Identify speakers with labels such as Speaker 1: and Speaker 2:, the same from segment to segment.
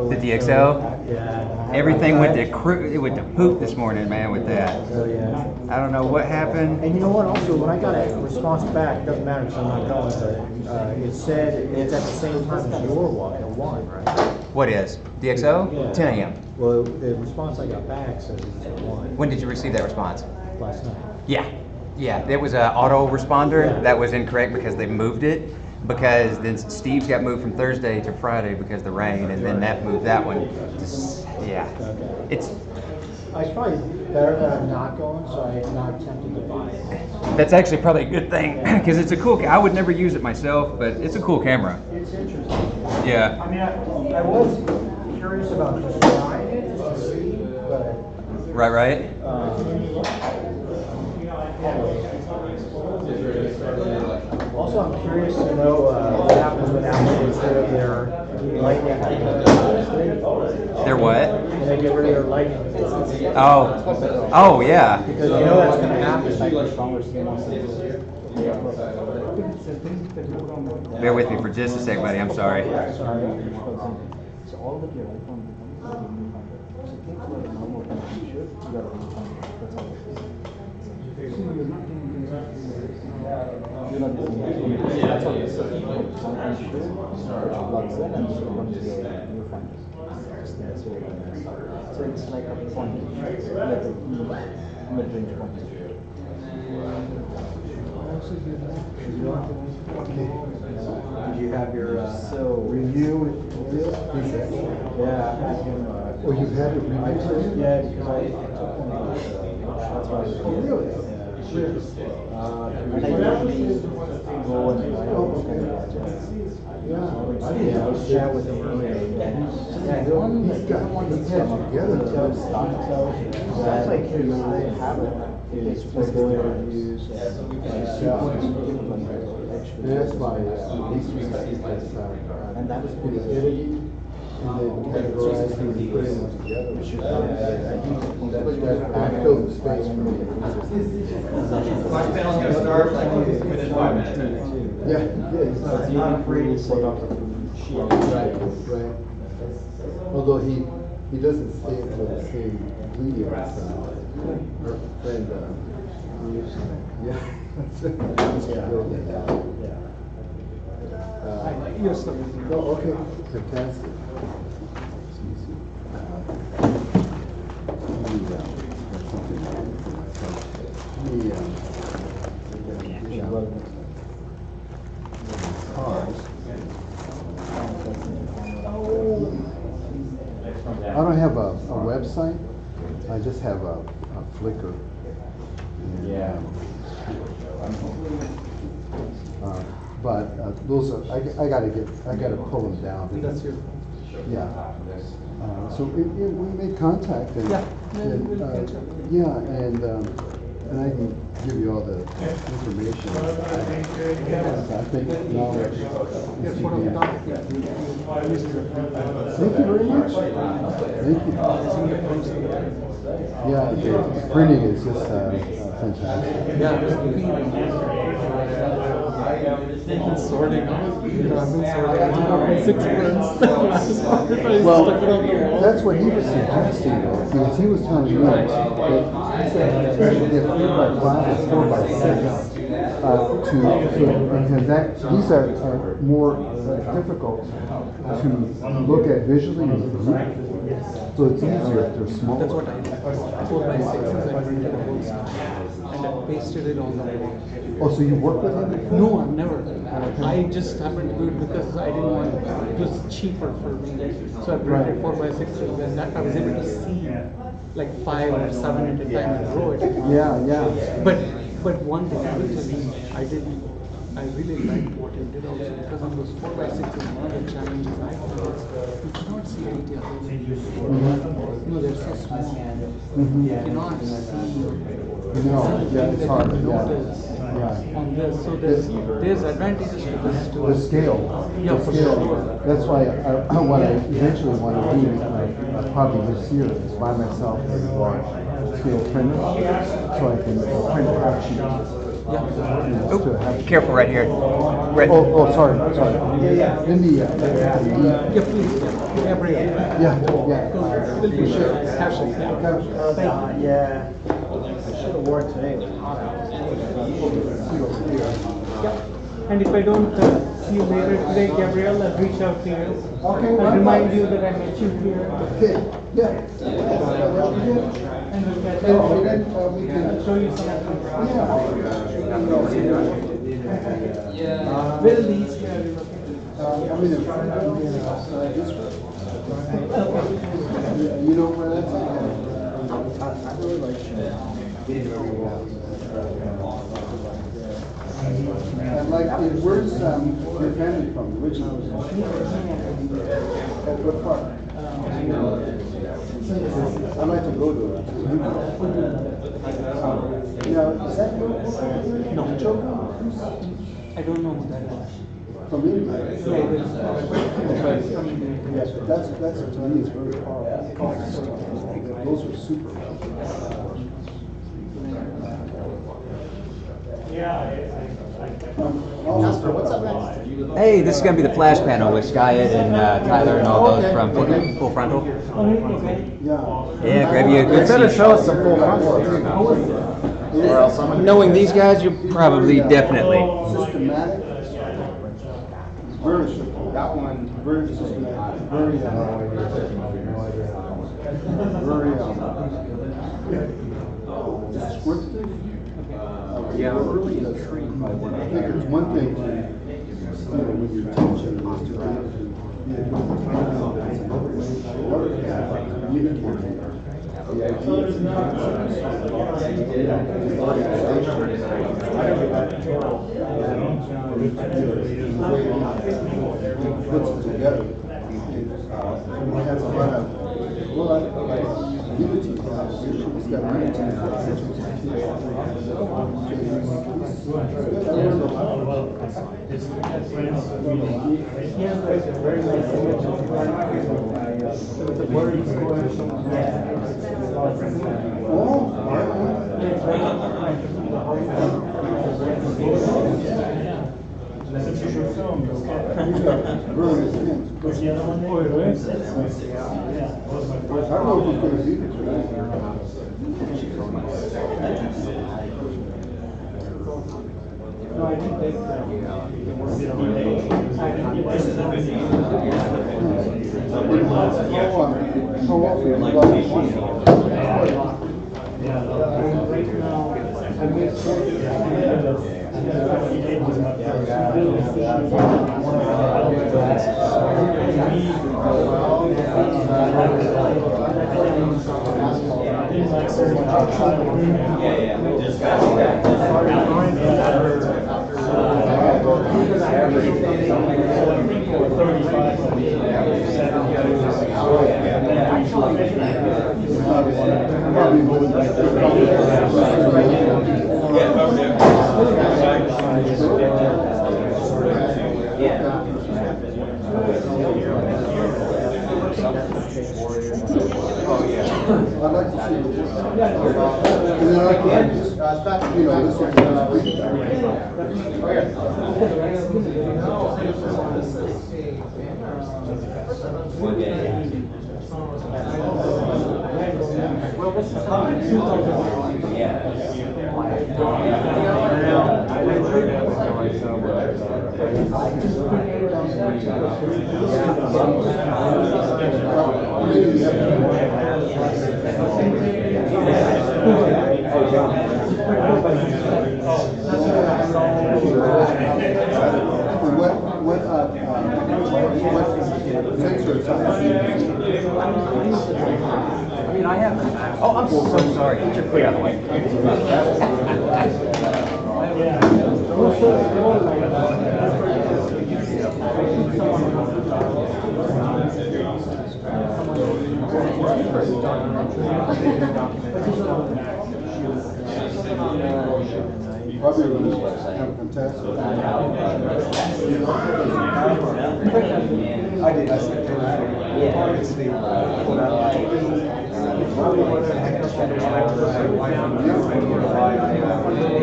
Speaker 1: The DXL?
Speaker 2: Yeah.
Speaker 1: Everything went to poop this morning, man, with that.
Speaker 2: Oh, yeah.
Speaker 1: I don't know what happened.
Speaker 2: And you know what? Also, when I got a response back, doesn't matter because I'm not going, but it said it's at the same time as your one, at 1, right?
Speaker 1: What is? DXO?
Speaker 2: Yeah.
Speaker 1: 10 a.m.
Speaker 2: Well, the response I got back says it's at 1.
Speaker 1: When did you receive that response?
Speaker 2: Last night.
Speaker 1: Yeah. Yeah, it was an auto responder. That was incorrect because they moved it. Because then Steve's got moved from Thursday to Friday because of the rain, and then that moved that one. Yeah. It's
Speaker 2: probably better that I'm not going, so I'm not tempted to buy it.
Speaker 1: That's actually probably a good thing because it's a cool. I would never use it myself, but it's a cool camera.
Speaker 2: It's interesting.
Speaker 1: Yeah.
Speaker 2: I mean, I was curious about just trying it just to see, but.
Speaker 1: Right.
Speaker 2: Also, I'm curious to know what happens when Apple gets rid of their lightning.
Speaker 1: Their what?
Speaker 2: When they get rid of their lightning.
Speaker 1: Oh yeah.
Speaker 2: Because you know that's going to happen.
Speaker 1: Bear with me for just a sec, buddy. I'm sorry.
Speaker 3: So it's like a point, like a mid-range point.
Speaker 2: Did you have your
Speaker 4: review with this?
Speaker 2: Yeah, I had him.
Speaker 4: Oh, you had it reviewed?
Speaker 2: Yeah, because I took one. That's why I was here.
Speaker 4: Really?
Speaker 2: And I usually go and I always kind of I was chat with him earlier.
Speaker 4: He's got together.
Speaker 2: That's like his habit is for going reviews and
Speaker 4: That's my
Speaker 2: and that was pretty
Speaker 4: editing, and then categorize and put them together. That filled the space for me.
Speaker 5: Class panel's gonna start like within 5 minutes.
Speaker 4: Yeah,
Speaker 2: It's not free to set up a sheet.
Speaker 4: right. Although he doesn't stay for the same video as her friend. Yeah.
Speaker 2: Yes,
Speaker 4: Oh, okay, fantastic. I don't have a website. I just have a Flickr. But those are I gotta pull them down.
Speaker 2: That's your.
Speaker 4: Yeah. So we made contact and and I can give you all the information. I think now. Thank you very much. Thank you. Yeah, the printing is just fantastic.
Speaker 2: Sorting out. I've been sorting 6 prints.
Speaker 4: Well, that's what he was suggesting though, because he was telling me that he said you should get 3x5 or 4x6 because these are more difficult to look at visually in group. So it's easier if they're smaller.
Speaker 6: That's what I did. 4x6 is I printed a whole stack and I pasted it on the wall.
Speaker 4: Oh, so you work with him?
Speaker 6: No, I've never. I just happened to do it because I didn't want it was cheaper for me. So I printed 4x6 and that I was able to see like 5 or 7 at a time and draw it.
Speaker 4: Yeah.
Speaker 6: But one thing I will tell you, I really liked what you did also because on those 4x6 is one of the challenges I found is you cannot see anything else. No, they're so small. You cannot see
Speaker 4: No, yeah, it's hard.
Speaker 6: on this. So there's advantages to this too.
Speaker 4: The scale.
Speaker 6: Yeah,
Speaker 4: The
Speaker 6: for
Speaker 4: scale.
Speaker 6: sure.
Speaker 4: That's why what I eventually want to do, probably this year, is buy myself a large scale printer so I can print half sheets
Speaker 1: Oh, careful right here. Right.
Speaker 4: Oh, sorry. In the,
Speaker 6: Yeah, please. Gabriel.
Speaker 4: yeah.
Speaker 6: Will be sure. Hashtag, yeah. Thank you.
Speaker 2: Yeah, I should have worn today, it was hot out.
Speaker 6: Yeah. And if I don't see you later today, Gabrielle, I'll reach out to you.
Speaker 4: Okay.
Speaker 6: I'll remind you that I met you here.
Speaker 4: Okay, yeah.
Speaker 6: And we'll catch
Speaker 4: And
Speaker 6: up.
Speaker 4: then, we
Speaker 6: I'll
Speaker 4: can,
Speaker 6: show you some of
Speaker 4: yeah.
Speaker 6: Will these here are located?
Speaker 4: I'm in this you know where that's at?
Speaker 2: I really like
Speaker 4: And like, where's your family from originally? At what part? I'd like to go to it. Now, is that your
Speaker 6: No. I don't know who that is.
Speaker 4: from India?
Speaker 6: Yeah, it is.
Speaker 4: Yes, that's to me, it's very powerful. Those are super.
Speaker 2: Jasper, what's up next?
Speaker 1: Hey, this is going to be the flash panel with Skyid and Tyler and all those from FullFrontal.
Speaker 4: Yeah.
Speaker 1: Yeah, grab you a
Speaker 2: You
Speaker 1: good
Speaker 2: better
Speaker 1: seat.
Speaker 2: show us some full frontal. Or else I'm gonna.
Speaker 1: Knowing these guys, you're probably definitely.
Speaker 4: Systematic. Very systematic. That one, very systematic. Very, descriptive.
Speaker 2: Yeah, I'm really intrigued by what
Speaker 4: I think it's one thing to, when you're teaching, is to be able to be a good communicator. It's another way to communicate the ideas and puts it together. It has a lot of, unity. It's got
Speaker 6: He has like a very nice image of the birds
Speaker 4: What's the other one? I don't know if it's gonna be
Speaker 6: No, I think that.
Speaker 4: How often you love
Speaker 6: Right now, I made
Speaker 4: I'd like to see it. And then I can just, you know, this
Speaker 1: I mean, I have. Oh, I'm so sorry. Get your foot out of the way.
Speaker 4: probably kind of fantastic.
Speaker 5: I did. I said, yeah. It's the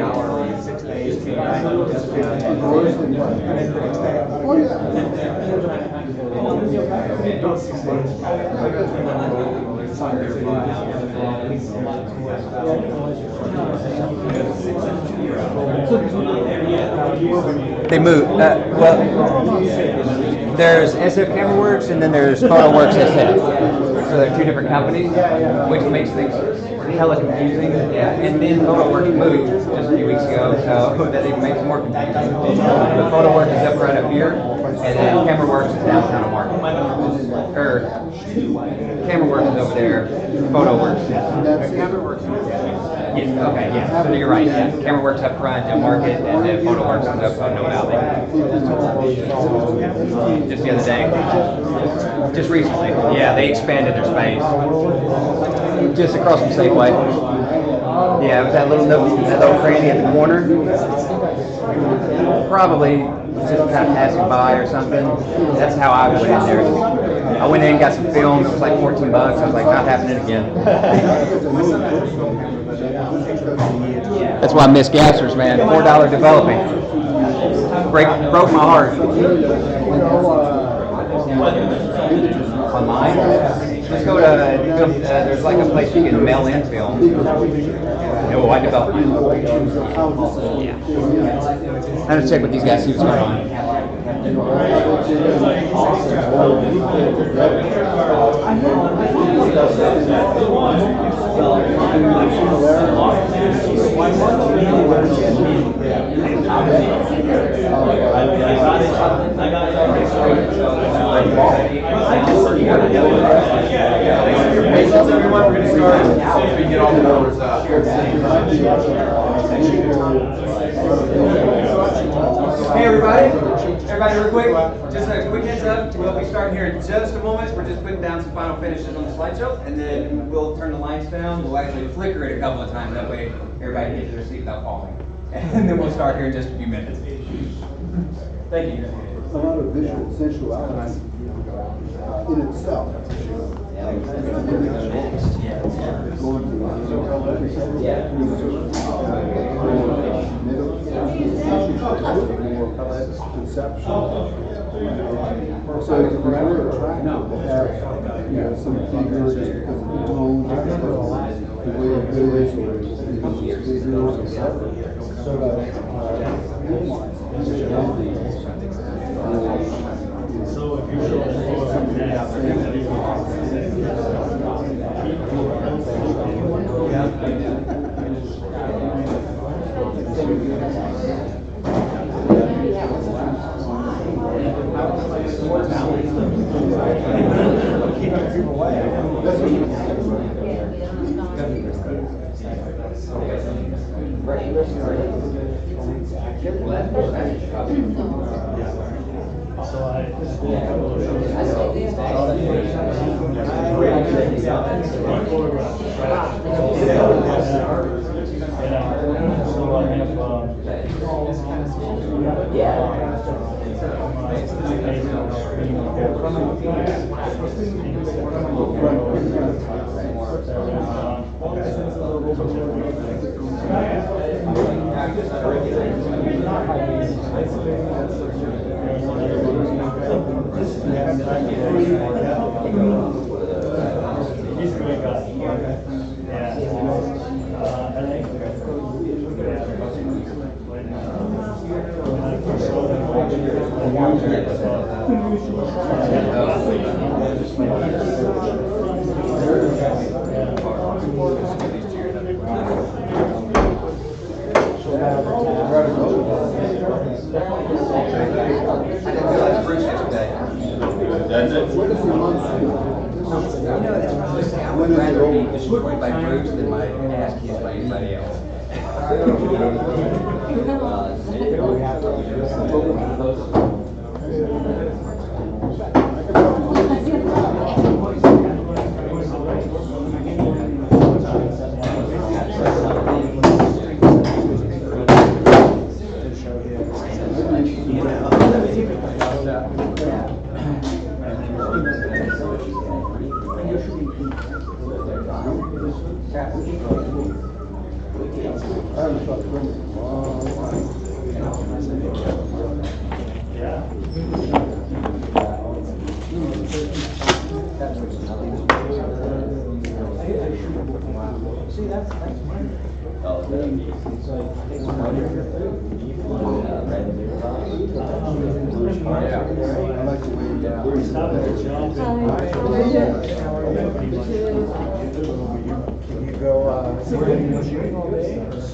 Speaker 5: hour, 6 to 8.
Speaker 1: They moved. Well, there's SF CameraWorks and then there's PhotoWorks SF. So they're two different companies, which makes things hella confusing. Yeah, and then PhotoWorks moved just a few weeks ago, so that even makes it more confusing. But PhotoWorks is up right up here, and then CameraWorks is downtown on Market. Or CameraWorks is over there. PhotoWorks. Yes. Okay. Yeah. So you're right. Yeah. CameraWorks up front at Market, and then PhotoWorks is up on No Valley. Just the other day. Just recently. Yeah, they expanded their space. Just across from Safeway. Yeah, it was that little cranny at the corner. Probably just kind of passing by or something. That's how I went in there. I went in and got some film. It was like $14. I was like, not happening again. That's why I miss Gassers, man. $4 developing. Broke my heart. Online? Just go to, there's like a place you can mail in film. No, I developed it. Yeah. I'm gonna check with these guys, see what's going on.
Speaker 5: Everyone, we're going to start so we can get all the numbers up. Hey everybody, real quick, just a quick heads up, we'll be starting here in just a moment. We're just putting down some final finishes on the slideshow, and then we'll turn the lights down. We'll actually flicker it a couple of times, that way everybody can get to their seat without falling. And then we'll start here in just a few minutes. Thank you.
Speaker 4: A lot of visual sensuality in itself. Conception. So it's very attractive to have, some figures just because of the tone, because of the way it is, or so if you show
Speaker 1: would rather be destroyed by Bruce than my ass kissed by anybody else.
Speaker 4: I haven't shot film in a long time.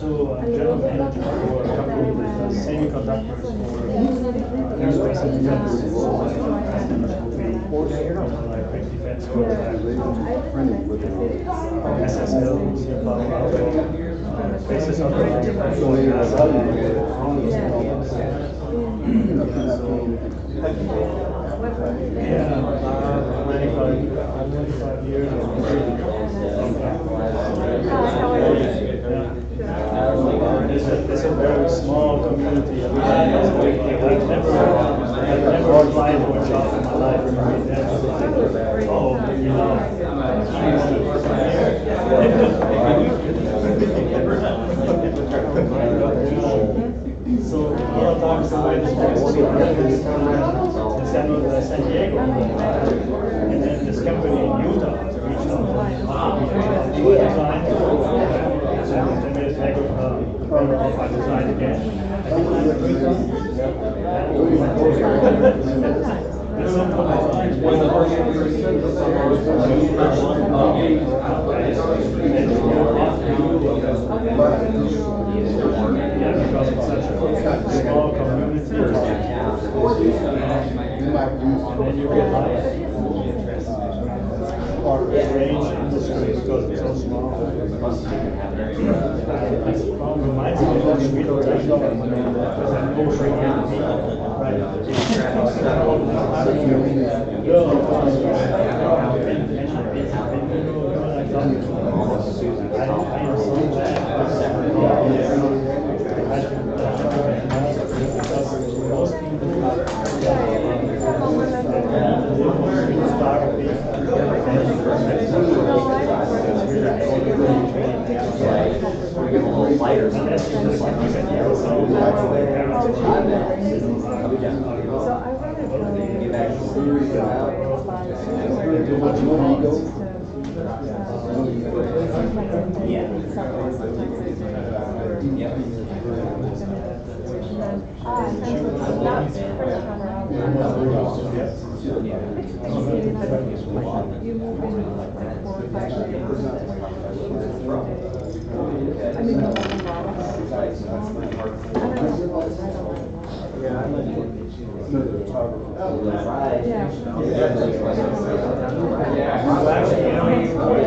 Speaker 7: So I'm general manager for a company that does semiconductors for aerospace and defense. Like defense SSL, basis on yeah, 25 years. It's a very small community. I've never applied for a job in my life. Oh, you know. So a lot of times the way this San Diego, and then this company in Utah reached out to design. They made a tag of I designed again. Yeah, because it's such a small community. And then you realize range industry because it's so small. Reminds me of the Streetfoto because I'm over people,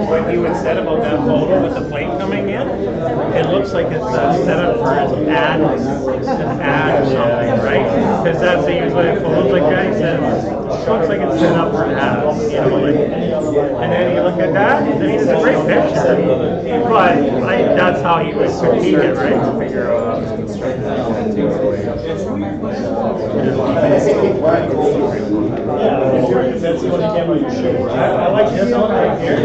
Speaker 8: What you had said about that photo with the plane coming in, it looks like it's set up for an ad or something, right? Because that's usually photos like that. He says, it looks like it's set up for ads, you know, like, and then you look at that, I mean, it's a great picture, but that's how he was critique it, right? To figure out how to construct that.
Speaker 7: Yeah, if that's the only camera you shoot. I like this one right here.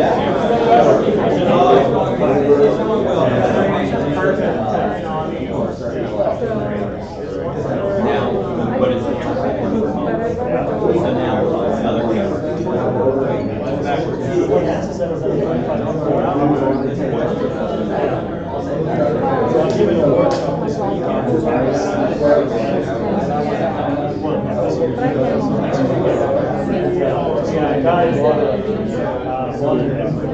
Speaker 7: I'm giving a workshop this weekend. Yeah, a guy bought an M4.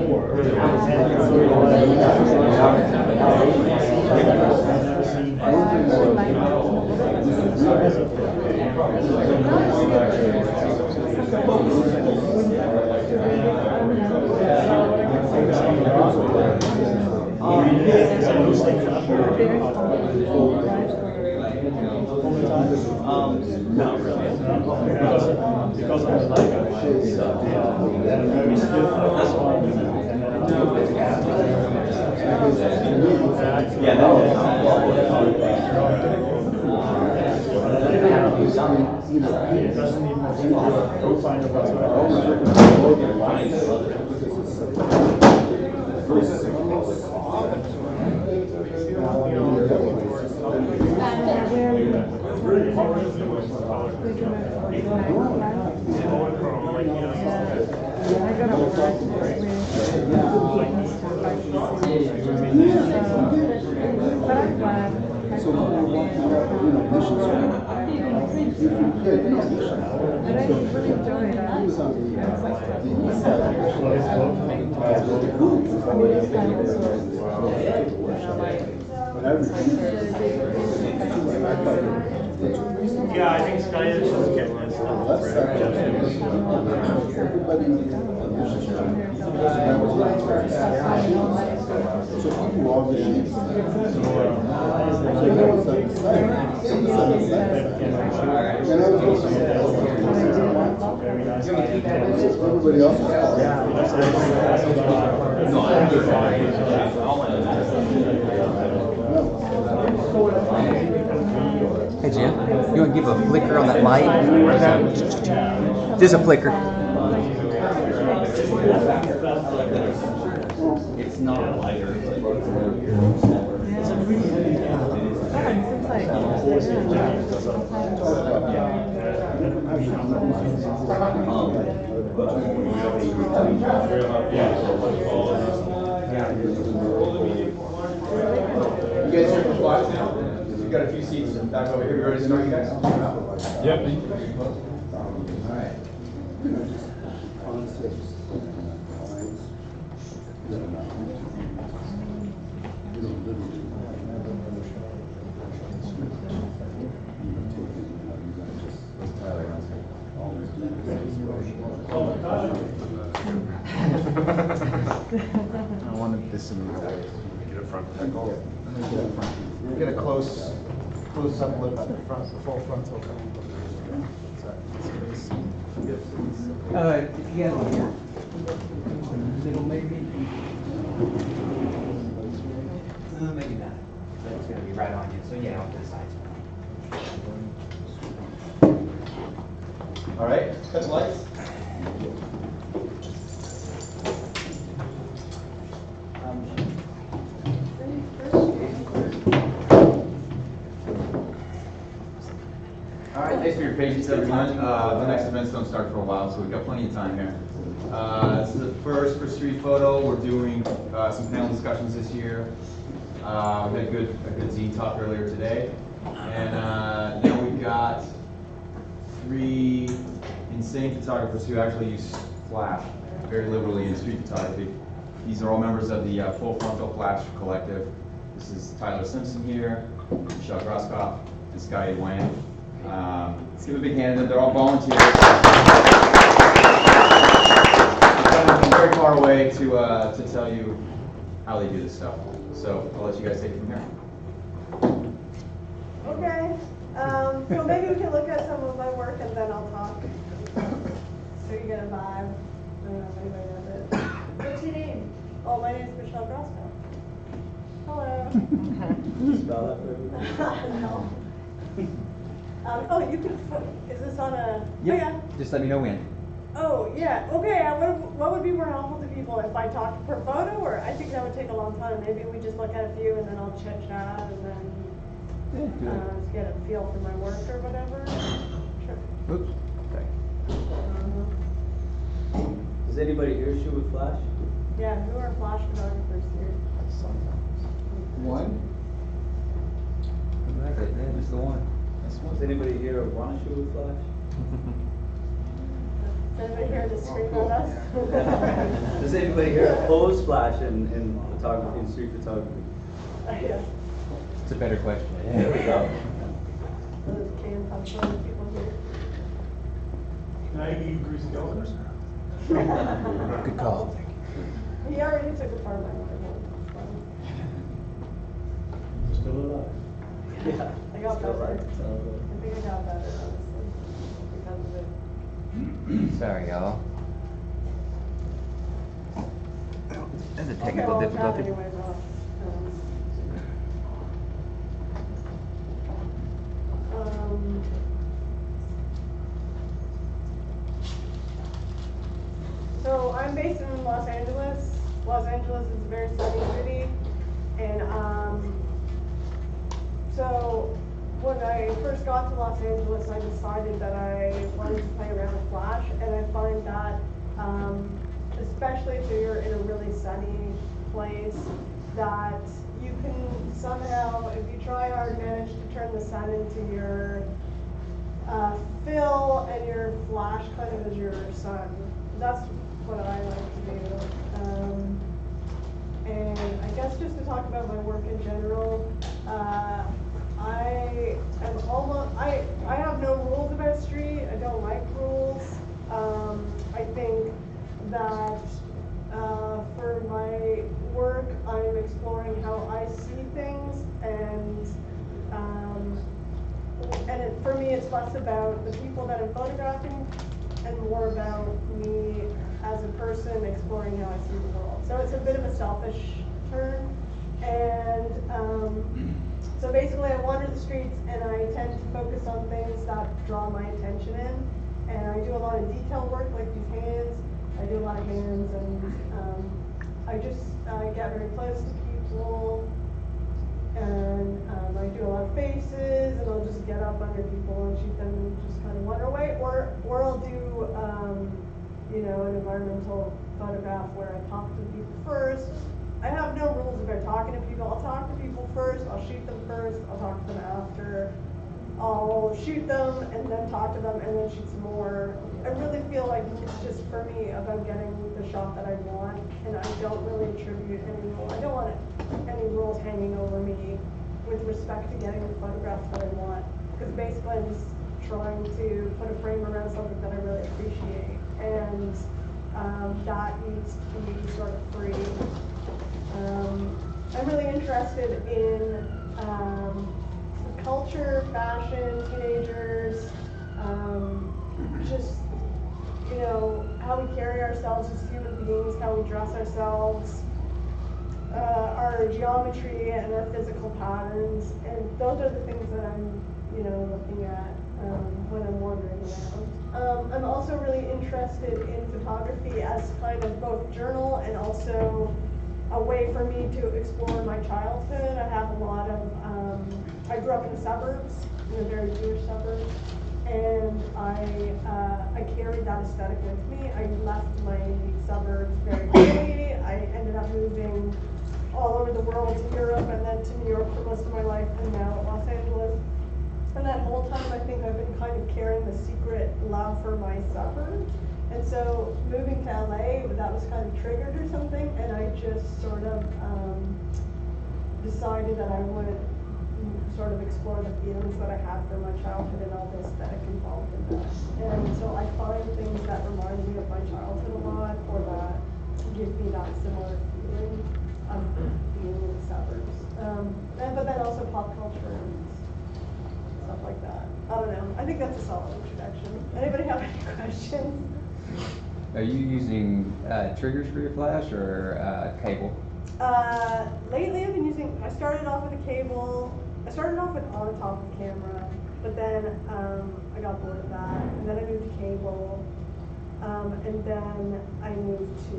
Speaker 7: No, really. Because I was like, very stiff. Yeah, that it doesn't need much profiler whatsoever.
Speaker 9: But I'm glad.
Speaker 4: So when you're walking out, you know, missions.
Speaker 9: But I really enjoyed it.
Speaker 4: He was on the east side. The group was already there. But I
Speaker 8: Yeah, I think Skyid is just getting this stuff.
Speaker 4: left side, everybody. So people were all the sheep. So he was on the side. He was on the side. And I was also. Everybody else was.
Speaker 1: Hey Jim, you want to give a flicker on that light? Just a flicker.
Speaker 5: It's not lighter. You guys here for flash now? We've got a few seats back over here. You ready to start, you guys?
Speaker 8: Yep.
Speaker 5: All right.
Speaker 1: I wanted this in my way.
Speaker 2: Get a front decal. Get a close up look at the front, the full frontal.
Speaker 1: If you guys want here, middle maybe? Maybe not. So it's gonna be right on you, so yeah, off to the side.
Speaker 5: All right, cut the lights.
Speaker 10: All right, thanks for your patience, everyone. The next events don't start for a while, so we've got plenty of time here. This is the first for Streetfoto. We're doing some panel discussions this year. We had a good zine talk earlier today, and now we've got 3 insane photographers who actually use flash very liberally in street photography. These are all members of the FullFrontal Flash Collective. This is Tyler Simpson here, Michelle Groskopf, and Skyid Wang. Let's give a big hand to them. They're all volunteers. They've come from very far away to tell you how they do this stuff. So I'll let you guys take it from here.
Speaker 11: Okay. So maybe we can look at some of my work and then I'll talk. So you get a vibe. I don't know if anybody knows it. What's your name? Oh, my name is Michelle Groskopf. Hello.
Speaker 3: Spell that for me.
Speaker 11: No. Oh, you can. Is this on a?
Speaker 1: Yep.
Speaker 11: Oh, yeah.
Speaker 1: Just let me know when.
Speaker 11: Oh, yeah. Okay. What would be more helpful to people if I talked per photo, or I think that would take a long time. Maybe we just look at a few and then I'll chit chat and then just get a feel for my work or whatever. Sure.
Speaker 1: Oops. Sorry.
Speaker 3: Does anybody here shoot with flash?
Speaker 11: Yeah. Who are flash photographers here?
Speaker 10: One.
Speaker 1: That's the one.
Speaker 3: Does anybody here want to shoot with flash?
Speaker 11: Does anybody here to scream at us?
Speaker 3: Does anybody here oppose flash in photography and street photography?
Speaker 11: Yeah.
Speaker 1: It's a better question.
Speaker 3: There we go.
Speaker 11: Those can have some people here.
Speaker 7: Can I eat greasy donuts?
Speaker 1: Good call.
Speaker 11: He already took apart my work.
Speaker 7: Still alive.
Speaker 3: Yeah.
Speaker 11: I got
Speaker 3: Still
Speaker 11: better.
Speaker 3: right.
Speaker 11: I think I got better, honestly, because of it.
Speaker 1: Sorry, y'all. That's a
Speaker 11: Okay,
Speaker 1: technical
Speaker 11: well,
Speaker 1: difficulty.
Speaker 11: anyways, so I'm based in Los Angeles. Los Angeles is a very sunny city, and so when I first got to Los Angeles, I decided that I wanted to play around with flash, and I find that especially if you're in a really sunny place, that you can somehow, if you try hard, manage to turn the sun into your fill and your flash kind of as your sun. That's what I like to do. And I guess just to talk about my work in general, I have no rules about street. I don't like rules. I think that for my work, I'm exploring how I see things, and for me, it's less about the people that I'm photographing and more about me as a person exploring how I see the world. So it's a bit of a selfish turn, and so basically I wander the streets and I tend to focus on things that draw my attention in, and I do a lot of detail work like these hands. I do a lot of hands, and I get very close to people, and I do a lot of faces, and I'll just get up under people and shoot them and just kind of wander away, or I'll do an environmental photograph where I talk to people first. I have no rules about talking to people. I'll talk to people first, I'll shoot them first, I'll talk to them after. I'll shoot them and then talk to them and then shoot some more. I really feel like it's just for me about getting the shot that I want, and I don't really attribute any rule. I don't want any rules hanging over me with respect to getting the photographs that I want, because basically I'm just trying to put a frame around something that I really appreciate, and that needs to be sort of free. I'm really interested in culture, fashion, teenagers, just, how we carry ourselves as human beings, how we dress ourselves, our geometry and our physical patterns, and those are the things that I'm, looking at when I'm wandering around. I'm also really interested in photography as kind of both journal and also a way for me to explore my childhood. I have a lot of, I grew up in the suburbs, in a very Jewish suburb, and I carried that aesthetic with me. I left my suburbs very quickly. I ended up moving all over the world to Europe and then to New York for most of my life, and now Los Angeles. And that whole time I think I've been kind of carrying the secret love for my suburbs. And so moving to LA, that was kind of triggered or something, and I just sort of decided that I would sort of explore the feelings that I had for my childhood and all the aesthetic involved in that. And so I find things that remind me of my childhood a lot, or that give me that similar feeling of being in the suburbs. But then also pop culture and stuff like that. I don't know. I think that's a solid introduction. Anybody have any questions?
Speaker 1: Are you using triggers for your flash or cable?
Speaker 11: Lately I've been using, I started off with a cable. I started off with on top of camera, but then I got bored of that, and then I moved to cable, and then I moved to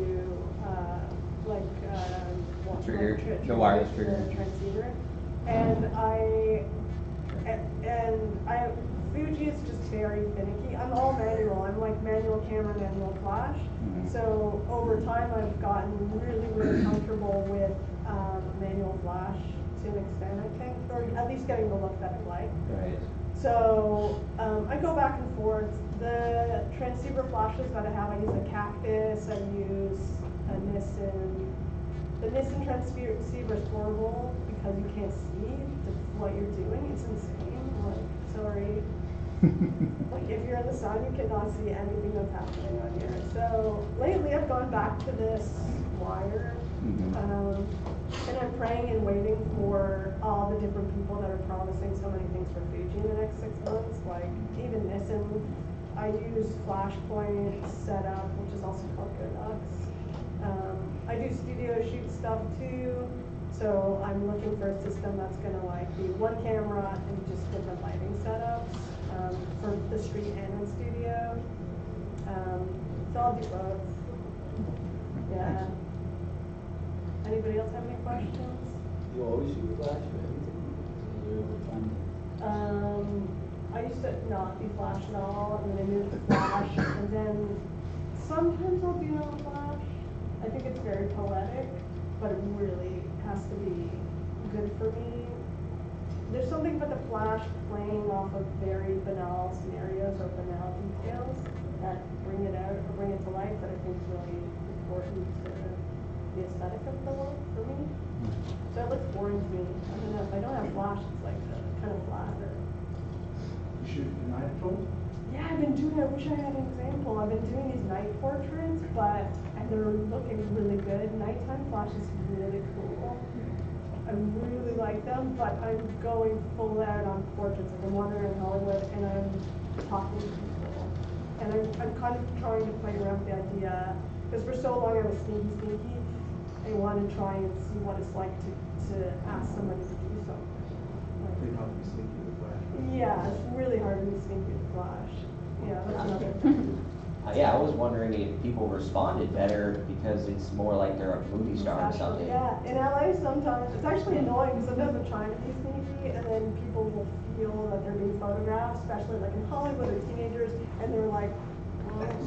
Speaker 1: the wireless trigger,
Speaker 11: the transceiver, and Fuji is just very finicky. I'm all manual. I'm like manual camera, manual flash.
Speaker 1: Mm-hmm.
Speaker 11: So over time, I've gotten really, really comfortable with manual flash to an extent, I think, or at least getting the look that I like.
Speaker 1: Right.
Speaker 11: So I go back and forth. The transceiver flashes that I have, I use a Cactus. I use a Nissan. The Nissan transceiver is horrible because you can't see what you're doing. It's insane. Like, sorry. Like, if you're in the sun, you cannot see anything that's happening on here. So lately, I've gone back to this wire, and I'm praying and waiting for all the different people that are promising so many things for Fuji in the next 6 months. Like, even Nissan, I use Flashpoint setup, which is also called GoDux. I do studio shoot stuff too, so I'm looking for a system that's gonna like be one camera and just different lighting setups for the street and in studio. So I'll do both. Yeah. Anybody else have any questions?
Speaker 3: You always use flash for everything? Is there ever time?
Speaker 11: I used to not be flash at all, and then I moved to flash, and then sometimes I'll do no flash. but it really has to be good for me. There's something about the flash playing off of very banal scenarios or banal details that bring it out or bring it to life that I think is really important to the aesthetic of the look for me. So it looks boring to me. I don't know, if I don't have flash, it's like kind of flat or.
Speaker 4: You shoot night patrol?
Speaker 11: Yeah, I've been doing, I wish I had an example. I've been doing these night portraits, and they're looking really good. Nighttime flash is really cool. I really like them, but I'm going full out on portraits. Like I'm wandering in Hollywood and I'm talking to people. And I'm kind of trying to play around with the idea, because for so long I was sneaky. I want to try and see what it's like to ask somebody to do something.
Speaker 4: Pretty hard to be sneaky with flash.
Speaker 11: Yeah, it's really hard to be sneaky with flash. Yeah, that's another thing.
Speaker 3: Yeah, I was wondering if people responded better because it's more like they're a movie star or something.
Speaker 11: Yeah, in LA sometimes, it's actually annoying because sometimes I'm trying to be sneaky and then people will feel that they're being photographed, especially like in Hollywood or teenagers, and they're like,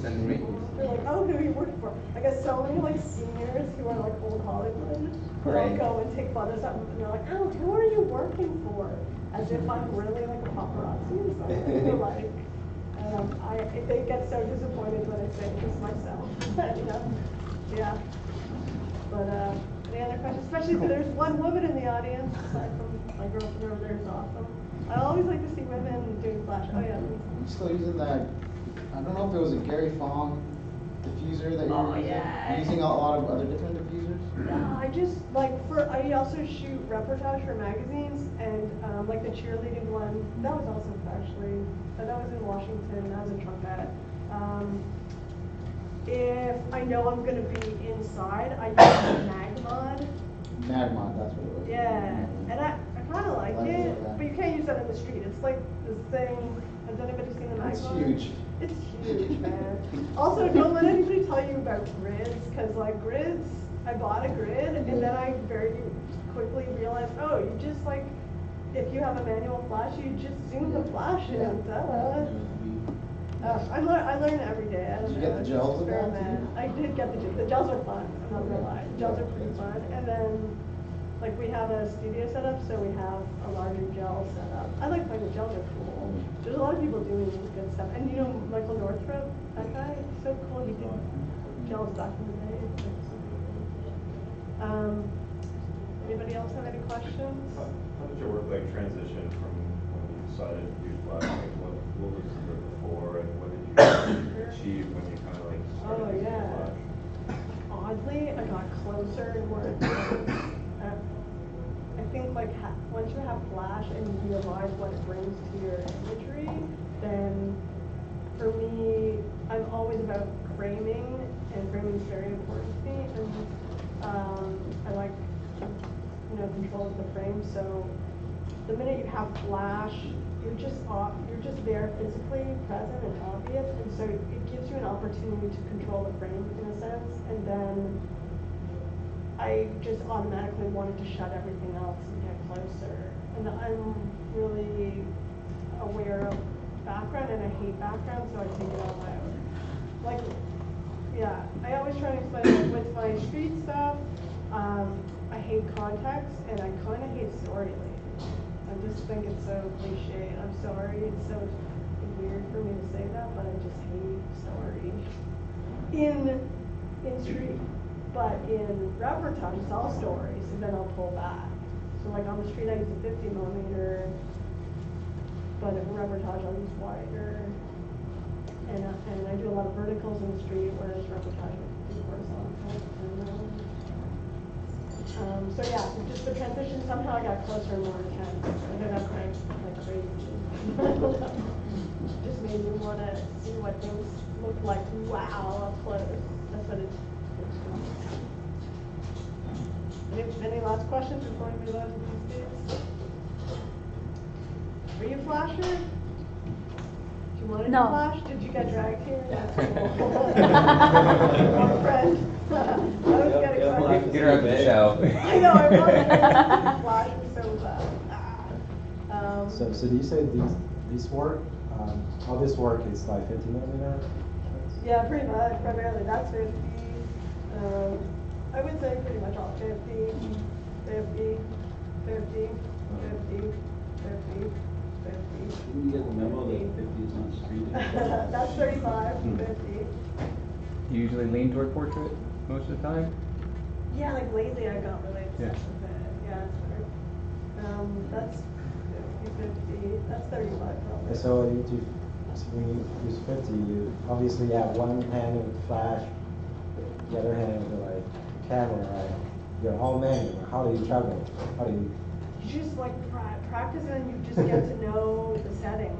Speaker 1: Send me.
Speaker 11: they're like, oh, who are you working for? I guess so many like seniors who are like old Hollywood, they'll
Speaker 3: Right.
Speaker 11: go and take photos of them and they're like, oh, who are you working for? As if I'm really like a paparazzi or something. They're like, they get so disappointed when I say this myself. You know? Yeah. But any other questions? Especially if there's one woman in the audience, aside from my girlfriend over there is awesome. I always like to see women doing flash. Oh yeah.
Speaker 2: I'm still using that, I don't know if it was a Gary Fong diffuser that you were using.
Speaker 11: Yeah.
Speaker 2: Using a lot of other different diffusers?
Speaker 11: Yeah, I just like I also shoot reportage for magazines and like the cheerleading one, that was awesome actually. That was in Washington, that was in Trumpet. If I know I'm gonna be inside, I use Magmod.
Speaker 2: Magmod, that's what it was.
Speaker 11: Yeah, and I kinda like
Speaker 2: I
Speaker 11: it,
Speaker 2: love that.
Speaker 11: but you can't use that in the street. It's like this thing, has anybody seen the Magmod?
Speaker 2: It's huge.
Speaker 11: It's huge, man. Also, don't let anybody tell you about grids, because like grids, I bought a grid, and then I very quickly realized, oh, you just like, if you have a manual flash, you just zoom the flash in. Duh. I learn every day. I don't
Speaker 2: Did you
Speaker 11: know,
Speaker 2: get the gels with that
Speaker 11: experiment. I did get the gels. The gels are fun. I'm not gonna lie. The gels are pretty fun. And then, like, we have a studio set up, so we have a larger gel set up. I like playing with gels. Are cool. There's a lot of people doing good stuff. And you know Michael Northrup, that guy, so cool. He did gels back in the day. It's like so cool. Anybody else have any questions?
Speaker 12: How did your work like transition from when you decided to do flash? Like what was the before and what did you achieve when you kind of like started
Speaker 11: Oh
Speaker 12: using
Speaker 11: yeah.
Speaker 12: flash?
Speaker 11: Oddly, I got closer and more advanced. I think like once you have flash and you realize what it brings to your imagery, then for me, I'm always about framing, and framing is very important to me. And I like, control of the frame. So the minute you have flash, you're just there physically present and obvious, and so it gives you an opportunity to control the frame in a sense. And then I just automatically wanted to shut everything else and get closer. And I'm really aware of background, and I hate background, so I take it out loud. Like, yeah, I always try to explain, like, with my street stuff, I hate context, and I kind of hate story lately. I just think it's so cliche, and I'm sorry, it's so weird for me to say that, but I just hate story. In street, but in reportage, it's all stories, and then I'll pull back. So like on the street, I use a 50mm, but in reportage, I'll use wider. And I do a lot of verticals in the street, whereas reportage, I do horizontal. So yeah, just the transition, somehow I got closer and more intense. I know that's like crazy. Just made me want to see what things look like. Wow, up close. That's what it's. Any last questions before we move on to these days? Are you a flasher? Do you want to
Speaker 9: No.
Speaker 11: do flash? Did you get dragged here? My friend. I was getting excited.
Speaker 1: Get her up the show.
Speaker 11: I know, I wanted flash was so bad.
Speaker 13: So do you say these work? All this work is like 50mm?
Speaker 11: Yeah, pretty much, primarily. That's 50. I would say pretty much all 50. that's 35, 50.
Speaker 1: You usually lean toward portrait most of the time?
Speaker 11: Yeah, like lately I got really
Speaker 1: Yeah.
Speaker 11: obsessed with it. Yeah, it's weird. That's 50, that's 35 probably.
Speaker 13: So when you use 50, you obviously have one hand with the flash, the other hand with the like camera, right? You're all manual. How do you travel? How do you?
Speaker 11: You just like practice and you just get to know the settings.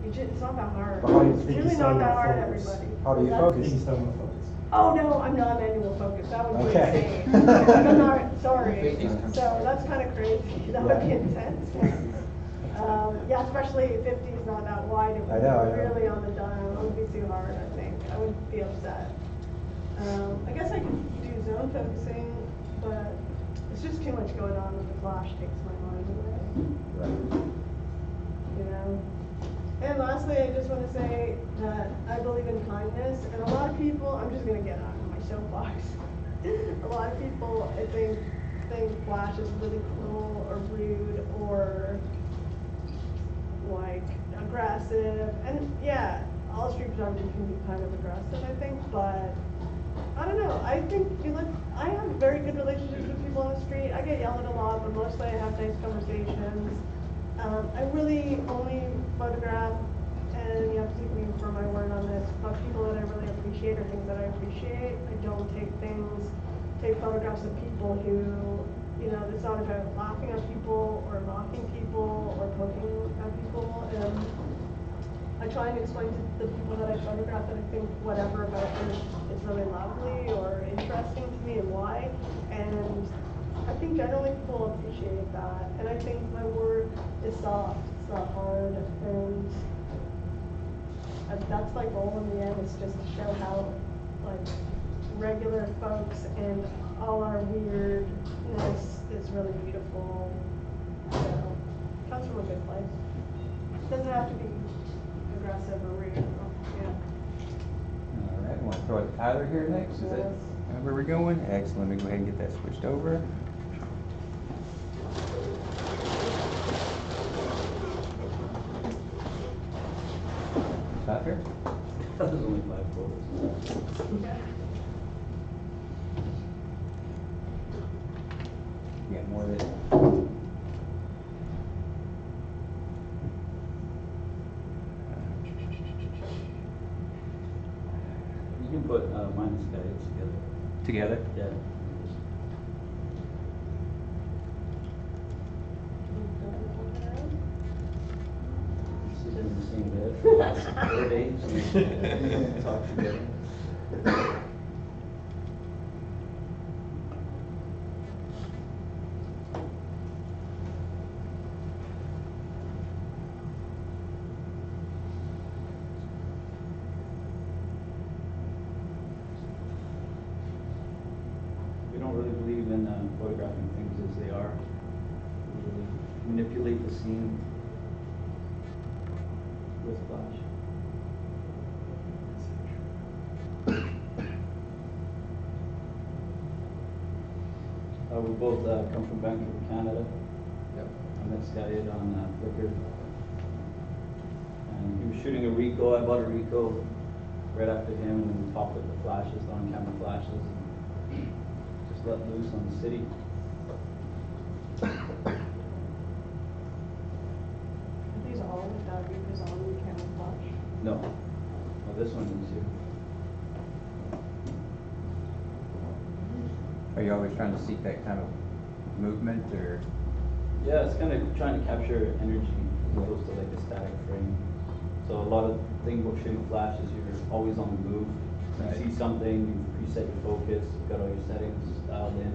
Speaker 11: It's not that hard.
Speaker 13: But how do you
Speaker 11: It's
Speaker 13: think
Speaker 11: really
Speaker 13: you
Speaker 11: not
Speaker 13: start
Speaker 11: that
Speaker 13: with
Speaker 11: hard,
Speaker 13: focus?
Speaker 11: everybody.
Speaker 13: How do you
Speaker 11: That's-
Speaker 13: focus?
Speaker 11: Oh no, I'm not manual focused. That would be
Speaker 13: Okay.
Speaker 11: insane. I'm not, sorry. So that's kind of crazy. That would be intense. Yeah, especially 50 is not that wide. It would
Speaker 13: I know.
Speaker 11: be really on the dial. It would be too hard, I think. I would be upset. I guess I could do zone focusing, but it's just too much going on with the flash. Takes my mind away.
Speaker 13: Right.
Speaker 11: You know. And lastly, I just want to say that I believe in kindness, and a lot of people, I'm just going to get on my soapbox. A lot of people, I think flash is really cruel or rude or like aggressive. And yeah, all street photography can be kind of aggressive, I think, but I don't know. I think I have very good relationships with people on the street. I get yelled at a lot, but mostly I have nice conversations. I really only photograph, and you have to take me for my word on this, but people that I really appreciate or things that I appreciate. I don't take photographs of people who, it's not about laughing at people or mocking people or poking at people. And I try and explain to the people that I photograph that I think whatever about them is really lovely or interesting to me and why. And I think generally people appreciate that, and I think my work is soft, it's not hard, and that's my goal in the end, is just to show how like regular folks and all our weirdness is really beautiful. So it comes from a good place. It doesn't have to be aggressive or rude. Yeah.
Speaker 1: All right, want to throw it to Tyler here next? Is that where we're going? Excellent. Let me go ahead and get that switched over. Stop here.
Speaker 14: There's only 5 photos.
Speaker 11: Okay.
Speaker 1: Yeah, more of it.
Speaker 14: You can put mine and Skyid together.
Speaker 1: Together?
Speaker 14: Yeah. Sitting in the same bed for the last 4 days and talk together. We don't really believe in photographing things as they are. We really manipulate the scene with flash. We both come from Vancouver, Canada.
Speaker 1: Yep.
Speaker 14: I met Skyid on Flickr. And he was shooting a Ricoh. I bought a Ricoh right after him, and we popped up the flashes, the on-camera flashes, and just let loose on the city.
Speaker 11: These are all without Ricoh's on camera flash.
Speaker 14: No. Well, this one is here.
Speaker 1: Are you always trying to seek that kind of movement, or?
Speaker 14: Yeah, it's kind of trying to capture energy as opposed to like a static frame. So a lot of the thing about shooting flash is you're always on the move.
Speaker 1: Right.
Speaker 14: You see something, you preset your focus, you've got all your settings dialed in,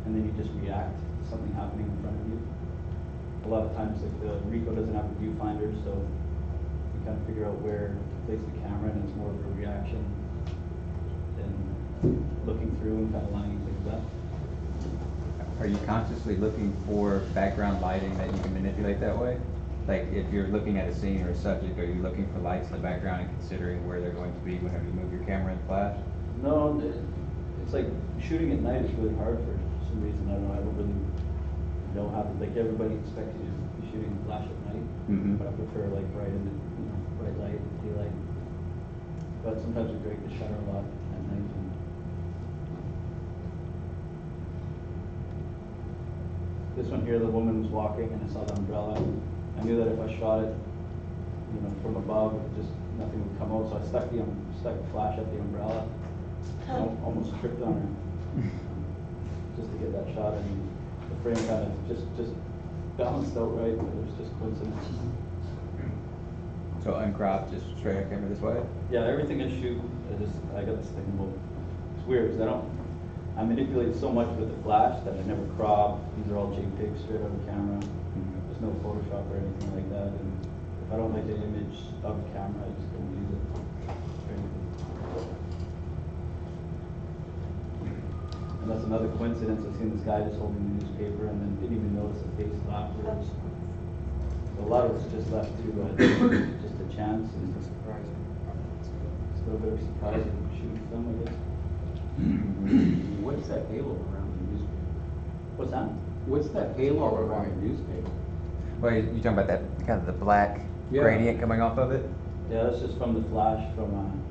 Speaker 14: and then you just react to something happening in front of you. A lot of times, like the Ricoh doesn't have a viewfinder, so you kind of figure out where to place the camera, and it's more of a reaction than looking through and kind of lining things up.
Speaker 1: Are you consciously looking for background lighting that you can manipulate that way? Like if you're looking at a scene or a subject, are you looking for lights in the background and considering where they're going to be whenever you move your camera and flash?
Speaker 14: No, it's like shooting at night is really hard for some reason. I don't know. I don't really know how to. Like everybody expects you to be shooting flash at night,
Speaker 1: Mm-hmm.
Speaker 14: but I prefer like bright light, daylight. but sometimes we break the shutter a lot at night. This one here, the woman was walking and I saw the umbrella. I knew that if I shot it, from above, nothing would come out. So I stuck the flash at the umbrella. I almost tripped on her just to get that shot. And the frame kind of just balanced out right, but it was just coincidence.
Speaker 1: So uncropped, just straight up camera this way?
Speaker 14: Yeah, everything I shoot, I got this thing about. It's weird because I manipulate so much with the flash that I never crop. These are all JPEGs straight out of camera. There's no Photoshop or anything like that. And if I don't like the image of the camera, I just don't use it. And that's another coincidence. I seen this guy just holding the newspaper and then didn't even notice the face till afterwards. So a lot of it's just left to just a chance and a surprise. It's a little bit of a surprise in shooting film, I guess.
Speaker 15: What's that halo around the newspaper?
Speaker 14: What's that?
Speaker 15: What's that halo around the newspaper?
Speaker 1: Well, you talking about that kind of the black gradient coming off of it?
Speaker 14: Yeah, that's just from the flash from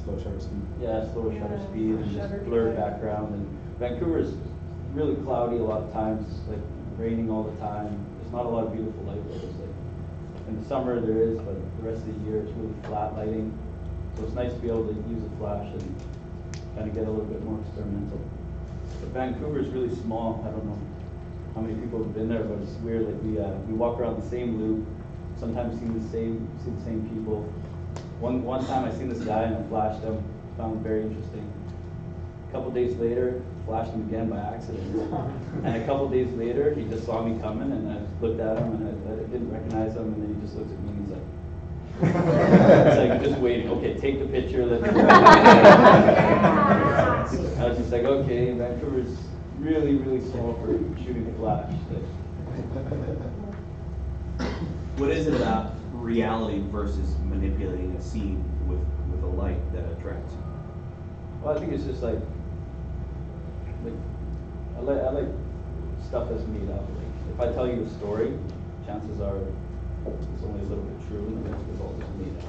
Speaker 13: Slow shutter speed.
Speaker 14: Yeah, slow shutter speed and just blurred background. And Vancouver is really cloudy a lot of times, like raining all the time. There's not a lot of beautiful light. It's like in the summer there is, but the rest of the year it's really flat lighting. So it's nice to be able to use a flash and kind of get a little bit more experimental. But Vancouver is really small. I don't know how many people have been there, but it's weird. Like we walk around the same loop. Sometimes see the same people. One time I seen this guy and I flashed him. Found him very interesting. A couple days later, flashed him again by accident. And a couple days later, he just saw me coming, and I looked at him and I didn't recognize him, and then he just looks at me and he's like. It's like, you're just waiting. Okay, take the picture. I was just like, okay, Vancouver's really, really small for shooting a flash.
Speaker 16: What is it about reality versus manipulating a scene with a light that attracts you?
Speaker 14: Well, I think it's just like I like stuff that's made up. Like, if I tell you a story, chances are it's only a little bit true, and the rest is all just made up.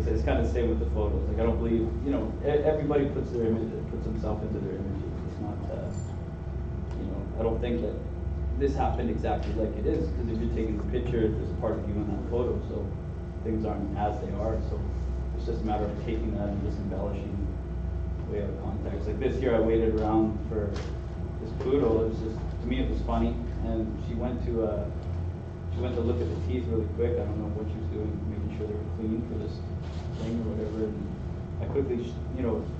Speaker 14: So it's kind of the same with the photos. Like I don't believe, everybody puts himself into their images. It's not, I don't think that this happened exactly like it is, because if you're taking the picture, there's a part of you in that photo, so things aren't as they are. So it's just a matter of taking that and just embellishing way out of context. Like this year, I waited around for this poodle. It was just, to me, it was funny, and she went to look at the teeth really quick. I don't know what she was doing, making sure they were clean for this thing or whatever. And I quickly,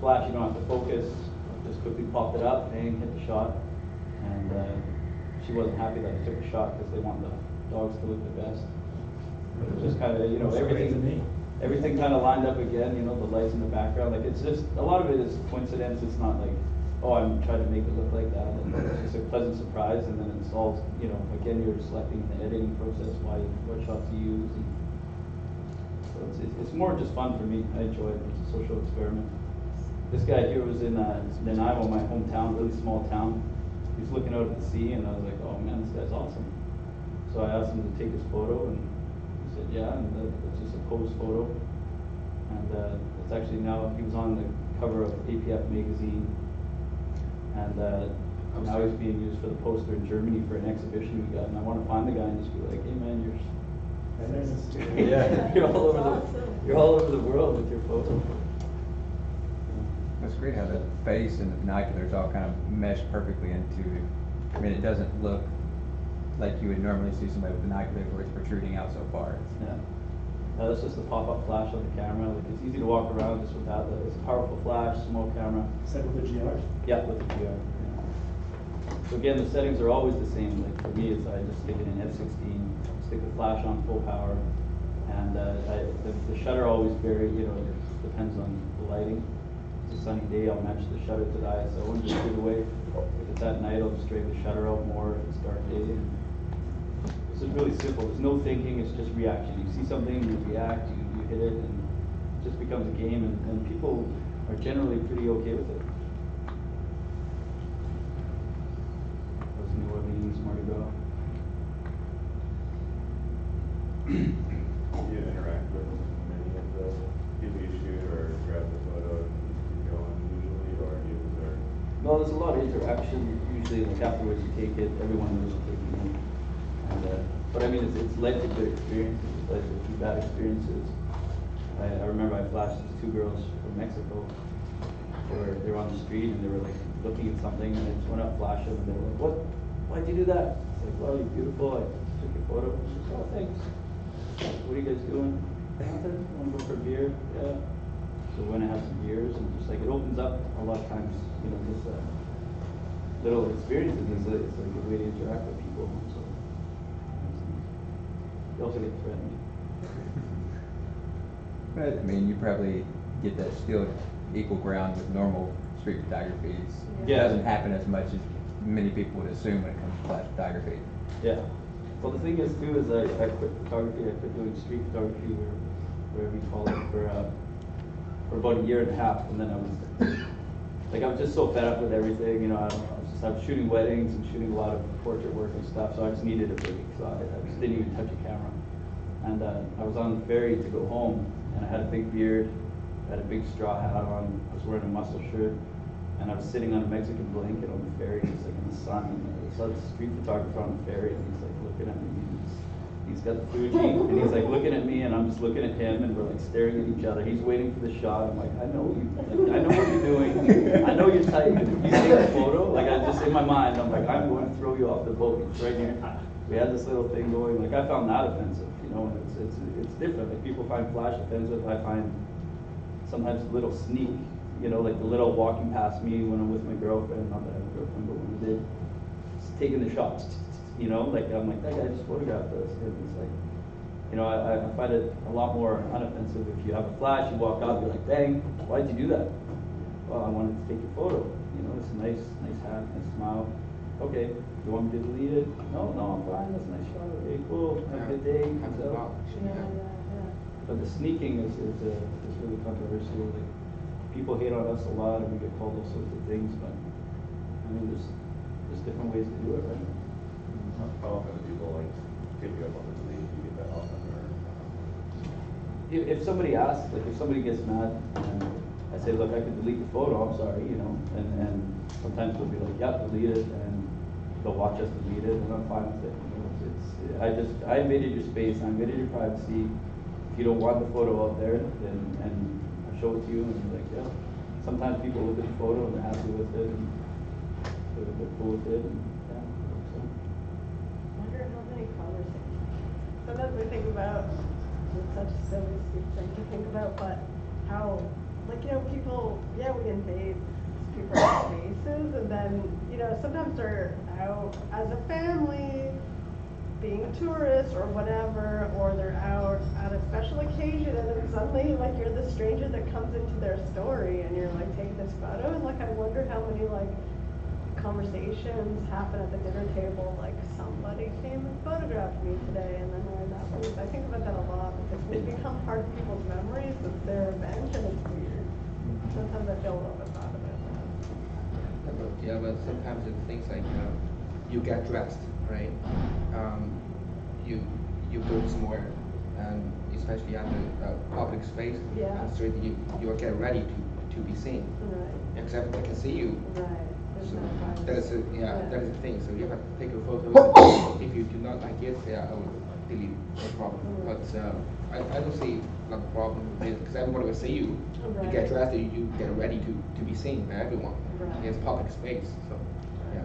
Speaker 14: flash. You don't have to focus. Just quickly popped it up, bang, hit the shot, and she wasn't happy that I took a shot because they want the dogs to look the best. It was just kind of, everything kind of lined up again. The lights in the background. Like it's just a lot of it is coincidence. It's not like, oh, I'm trying to make it look like that. It's just a pleasant surprise, and then it's all, again, you're selecting the editing process, what shots you use. And so it's more just fun for me. I enjoy it. It's a social experiment. This guy here was in Nanaimo, my hometown, really small town. He's looking out at the sea, and I was like, oh man, this guy's awesome. So I asked him to take his photo, and he said, yeah, and it's just a pose photo. And it's actually now, he was on the cover of APF magazine, and now he's being used for the poster in Germany for an exhibition we got. And I want to find the guy and just be like, hey man, you're all over the world with your photo.
Speaker 1: It's great how the face and the binoculars all kind of mesh perfectly into, it doesn't look like you would normally see somebody with binoculars where it's protruding out so far.
Speaker 14: Yeah. That's just the pop-up flash on the camera. Like it's easy to walk around just without that. It's a powerful flash, small camera.
Speaker 7: Is that with the GR?
Speaker 14: Yeah, with the GR. Yeah. So again, the settings are always the same. Like for me, I just stick it in F16, stick the flash on full power, and the shutter always vary. It depends on the lighting. If it's a sunny day, I'll match the shutter to the ISO and just shoot away. If it's at night, I'll just drag the shutter out more. If it's dark day. It's really simple. There's no thinking. It's just reaction. You see something, you react, you hit it, and it just becomes a game. And people are generally pretty okay with it. Those New Orleans, Mardi Gras.
Speaker 12: Do you interact with many of the people you shoot, or
Speaker 14: Well, there's a lot of interaction. Usually, like afterwards, you take it. Everyone knows you're taking it. And, but I mean, it's led to good experiences. It's led to a few bad experiences. I remember I flashed these 2 girls from Mexico. They were on the street and they were like looking at something, and I just went up, flashed them, and they were like, "What? Why'd you do that?" It's like, "Well, you're beautiful. I took your photo." She's like, "Oh, thanks. What are you guys doing?" "Nothing. Want to go for a beer?" "Yeah." So when I have some beers, and just like it opens up a lot of times, you know, just little experiences. It's like a way to interact with people. So you also get threatened.
Speaker 1: But I mean, you probably get that still equal ground with normal street photography. It doesn't happen as much as many people would assume when it comes to flash photography.
Speaker 14: Yeah. Well, the thing is too is I quit photography. I quit doing street photography, or whatever you call it, for about 1.5 years, and then I was just so fed up with everything. You know, I was shooting weddings and shooting a lot of portrait work and stuff, so I just needed a break. So I just didn't even touch a camera. And I was on the ferry to go home, and I had a big beard, I had a big straw hat on, I was wearing a muscle shirt, and I was sitting on a Mexican blanket on the ferry, just like in the sun. And I saw this street photographer on the ferry, and he's like looking at me. He's got the Fuji, and he's like looking at me, and I'm just looking at him, and we're like staring at each other. He's waiting for the shot. I'm like, I know you. Like, I know what you're doing. I know you're tight. If you take a photo, like I just in my mind, I'm like, I'm going to throw you off the boat. It's right here. We had this little thing going. Like I found that offensive. You know, it's different. Like people find flash offensive. I find sometimes a little sneak. You know, like the little walking past me when I'm with my girlfriend. Not that I have a girlfriend, but when we did, just taking the shots. You know, like I'm like, that guy just photographed us. And it's like, you know, I find it a lot more unoffensive if you have a flash, you walk out, you're like, dang, why'd you do that? Well, I wanted to take your photo. You know, it's a nice hat, nice smile. Okay, you want me to delete it? No, I'm fine. That's a nice shot. Okay, cool. Have a good day. But the sneaking is really controversial. Like people hate on us a lot, and we get called all sorts of things. But I mean, there's different ways to do it, right?
Speaker 12: How often do people like take you up on the delete? Do you get that often, or?
Speaker 14: If somebody asks, like if somebody gets mad, and I say, look, I could delete the photo. I'm sorry, you know, and sometimes they'll be like, yeah, delete it, and they'll watch us delete it, and I'm fine with it. You know, I invaded your space, I invaded your privacy. If you don't want the photo out there, then I show it to you, and you're like, yeah. Sometimes people look at the photo and they're happy with it, and they're cool with it, and yeah. So.
Speaker 11: How many conversations? Sometimes we think about, it's such a silly thing to think about, but how, like, you know, people, yeah, we invade people's spaces, and then, you know, sometimes they're out as a family, being a tourist or whatever, or they're out at a special occasion, and then suddenly, like, you're the stranger that comes into their story, and you're like, taking this photo, and like, I wonder how many, like, conversations happen at the dinner table, like somebody came and photographed me today, and then I think about that a lot, because we become part of people's memories of their event, and it's weird. Sometimes I feel a little bit bad about that.
Speaker 17: Yeah, but sometimes it's things like you get dressed, right? You go somewhere, and especially at the public space,
Speaker 11: Yeah.
Speaker 17: and street, you get ready to be seen.
Speaker 11: Right.
Speaker 17: Except they can see you.
Speaker 11: Right.
Speaker 17: So that is that is the thing. So you have to take a photo. If you do not like it, I will delete. No problem. But I don't see a problem with it, because everybody will see you.
Speaker 11: Right.
Speaker 17: You get dressed, you get ready to be seen by everyone.
Speaker 11: Right.
Speaker 17: It's public space, so yeah.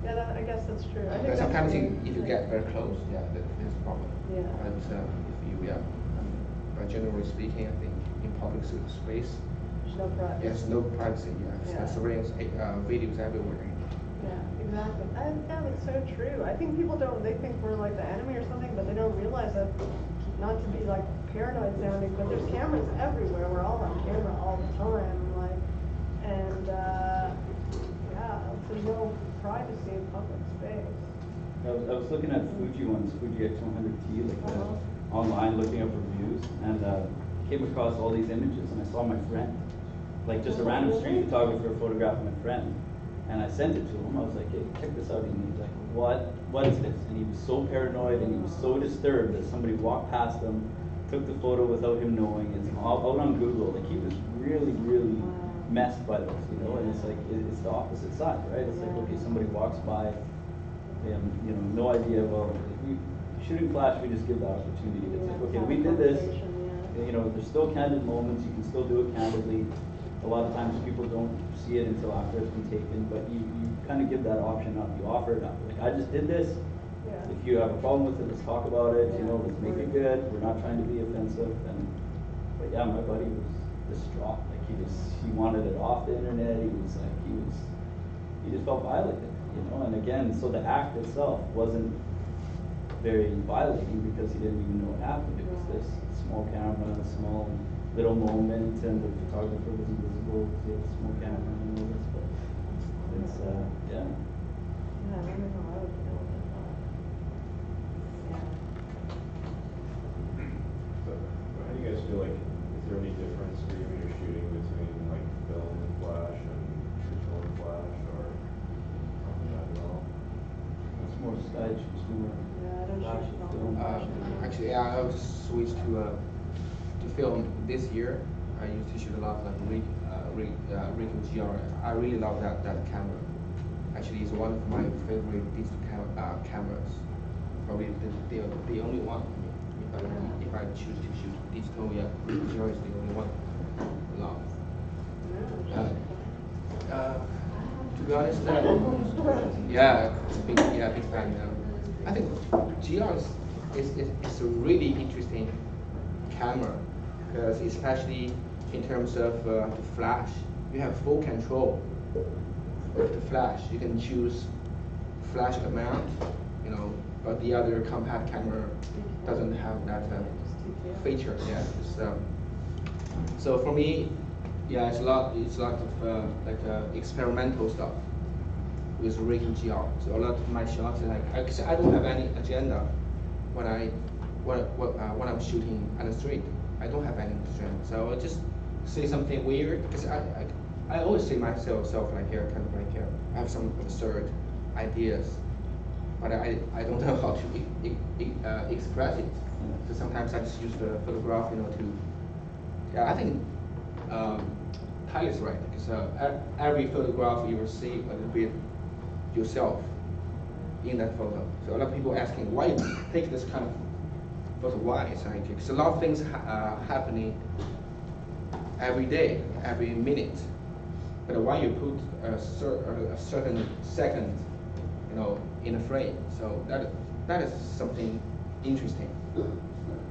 Speaker 11: Yeah, I guess that's true. I think
Speaker 17: But sometimes
Speaker 11: that's
Speaker 17: if you get very close, there's a problem.
Speaker 11: Yeah.
Speaker 17: But but generally speaking, I think in public space,
Speaker 11: there's no privacy.
Speaker 17: yes, no privacy. Yeah, surveillance videos everywhere.
Speaker 11: Yeah, exactly. That's so true. I think people don't, they think we're like the enemy or something, but they don't realize that, not to be like paranoid sounding, but there's cameras everywhere. We're all on camera all the time, like, and there's no privacy in public space.
Speaker 14: I was looking at Fuji ones, Fuji X100T, like online, looking up reviews, and came across all these images, and I saw my friend, like just a random street photographer photographing my friend, and I sent it to him. I was like, hey, check this out. And he's like, what is this? And he was so paranoid, and he was so disturbed that somebody walked past him, took the photo without him knowing. It's all out on Google. Like he was really, really messed by those, you know, and it's like, it's the opposite side, right? It's like, okay, somebody walks by, and, you know, no idea, well, shooting flash, we just give the opportunity. It's like, okay, we did this, you know, there's still candid moments, you can still do it candidly. A lot of times people don't see it until after it's been taken, but you kind of give that option up, you offer it up. Like, I just did this, if you have a problem with it, let's talk about it, you know, let's make it good, we're not trying to be offensive. But yeah, my buddy was distraught, like he wanted it off the internet, he just felt violated, you know, and again, so the act itself wasn't very violating because he didn't even know what happened. It was this small camera, small little moment, and the photographer was invisible because he had a small camera and all this, but it's, yeah.
Speaker 11: Yeah, I wonder how I would feel about that.
Speaker 12: So, how do you guys feel like, is there any difference for you when you're shooting between like film and flash and traditional and flash, or not at all?
Speaker 14: It's more Skyid, it's more flash film.
Speaker 17: Actually, yeah, I was switched to film this year. I used to shoot a lot of like Ricoh GR. I really love that camera. Actually, it's one of my favorite digital cameras. Probably the only one. If I choose to shoot digital, yeah, Ricoh GR is the only one. To be honest, yeah, big fan. I think GR is a really interesting camera, because especially in terms of the flash, you have full control of the flash. You can choose flash amount, you know, but the other compact camera doesn't have that feature. Yeah, so for me, yeah, it's a lot of like experimental stuff with Ricoh GR. So a lot of my shots, like I don't have any agenda when I'm shooting on the street. I don't have any agenda. So I just say something weird, because I always see myself like here, kind of like here. I have some absurd ideas, but I don't know how to express it. So sometimes I just use the photograph, you know, to. Yeah, I think Tyler's right, because every photograph you will see a little bit yourself in that photo. So a lot of people asking, why you take this kind of photo? Why? It's like, because a lot of things happening every day, every minute. But why you put a certain second, you know, in a frame? So that is something interesting.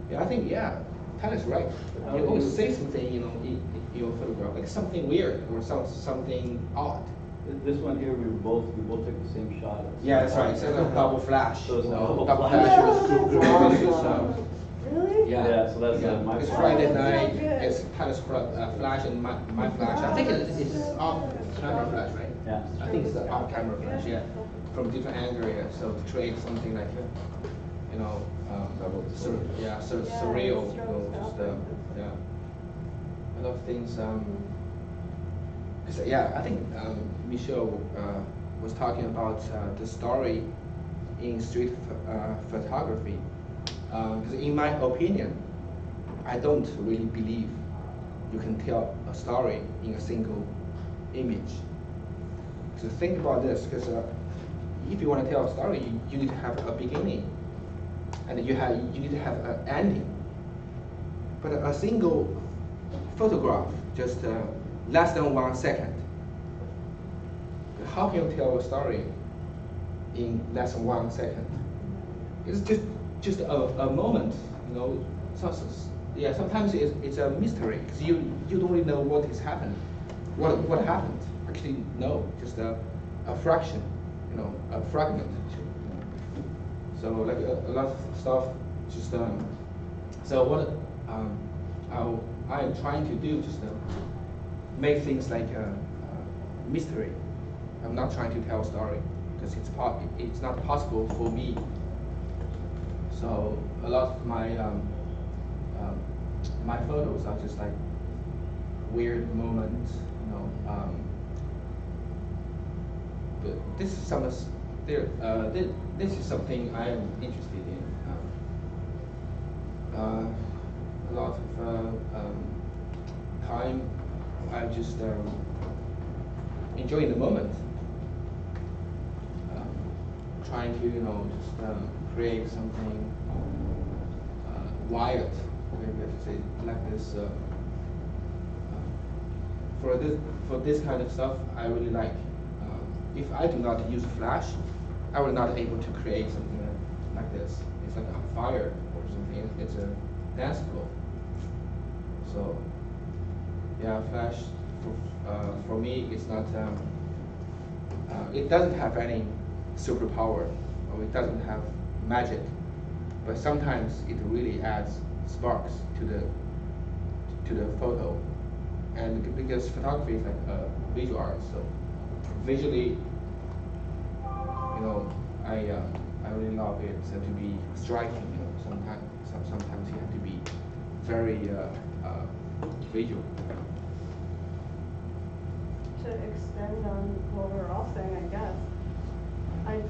Speaker 17: Yeah, I think, yeah, Tyler's right. You always say something, you know, in your photograph, like something weird or something odd.
Speaker 14: This one here, we both took the same shot.
Speaker 17: Yeah, that's right. It's a double flash.
Speaker 14: So it's
Speaker 17: double
Speaker 14: flash.
Speaker 11: Really?
Speaker 17: Yeah.
Speaker 14: So that's my.
Speaker 17: It's Friday night. It's Tyler's flash and my flash. I think it's off camera flash, right?
Speaker 14: Yeah.
Speaker 17: I think it's the off camera flash. Yeah. From different angle, yeah. So to create something like, you know, sort of surreal. You know, just yeah. A lot of things. Yeah, I think Michelle was talking about the story in street photography. Because in my opinion, I don't really believe you can tell a story in a single image. So think about this, because if you want to tell a story, you need to have a beginning, and you need to have an ending. But a single photograph, just less than 1 second. How can you tell a story in less than 1 second? It's just a moment, you know. Yeah, sometimes it's a mystery, because you don't really know what is happening, what happened. Actually, no, just a fraction, you know, a fragment. So like a lot of stuff, just so what I'm trying to do, just make things like a mystery. I'm not trying to tell a story, because it's not possible for me. So a lot of my my photos are just like weird moments, you know. But this is this is something I am interested in. A lot of time I just enjoy the moment. Trying to, just create something wild, maybe I should say, like this. For this kind of stuff, I really like. If I do not use flash, I will not able to create something like this. It's like a fire or something. It's a dance floor. So, yeah, flash for me, it's not. It doesn't have any superpower, or it doesn't have magic. But sometimes it really adds sparks to the photo. And because photography is like visual art, so visually, I really love it to be striking. Sometimes you have to be very visual.
Speaker 11: To extend on what we were all saying, I guess, I was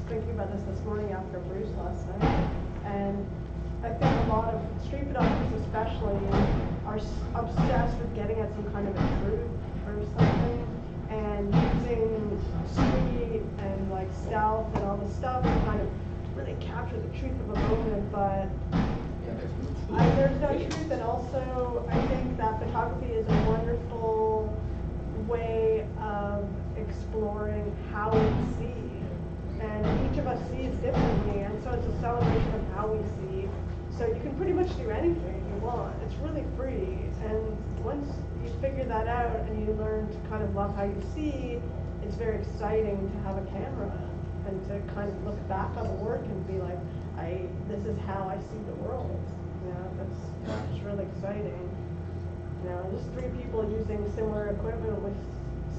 Speaker 11: thinking about this morning after Bruce last night, and I think a lot of street photographers especially are obsessed with getting at some kind of a truth or something, and using street and like stealth and all this stuff to kind of really capture the truth of a moment, but there's no truth. And also I think that photography is a wonderful way of exploring how we see, and each of us sees differently, and so it's a celebration of how we see. So you can pretty much do anything you want. It's really free, and once you figure that out and you learn to kind of love how you see, it's very exciting to have a camera and to kind of look back on the work and be like, this is how I see the world. That's really exciting. Just three people using similar equipment with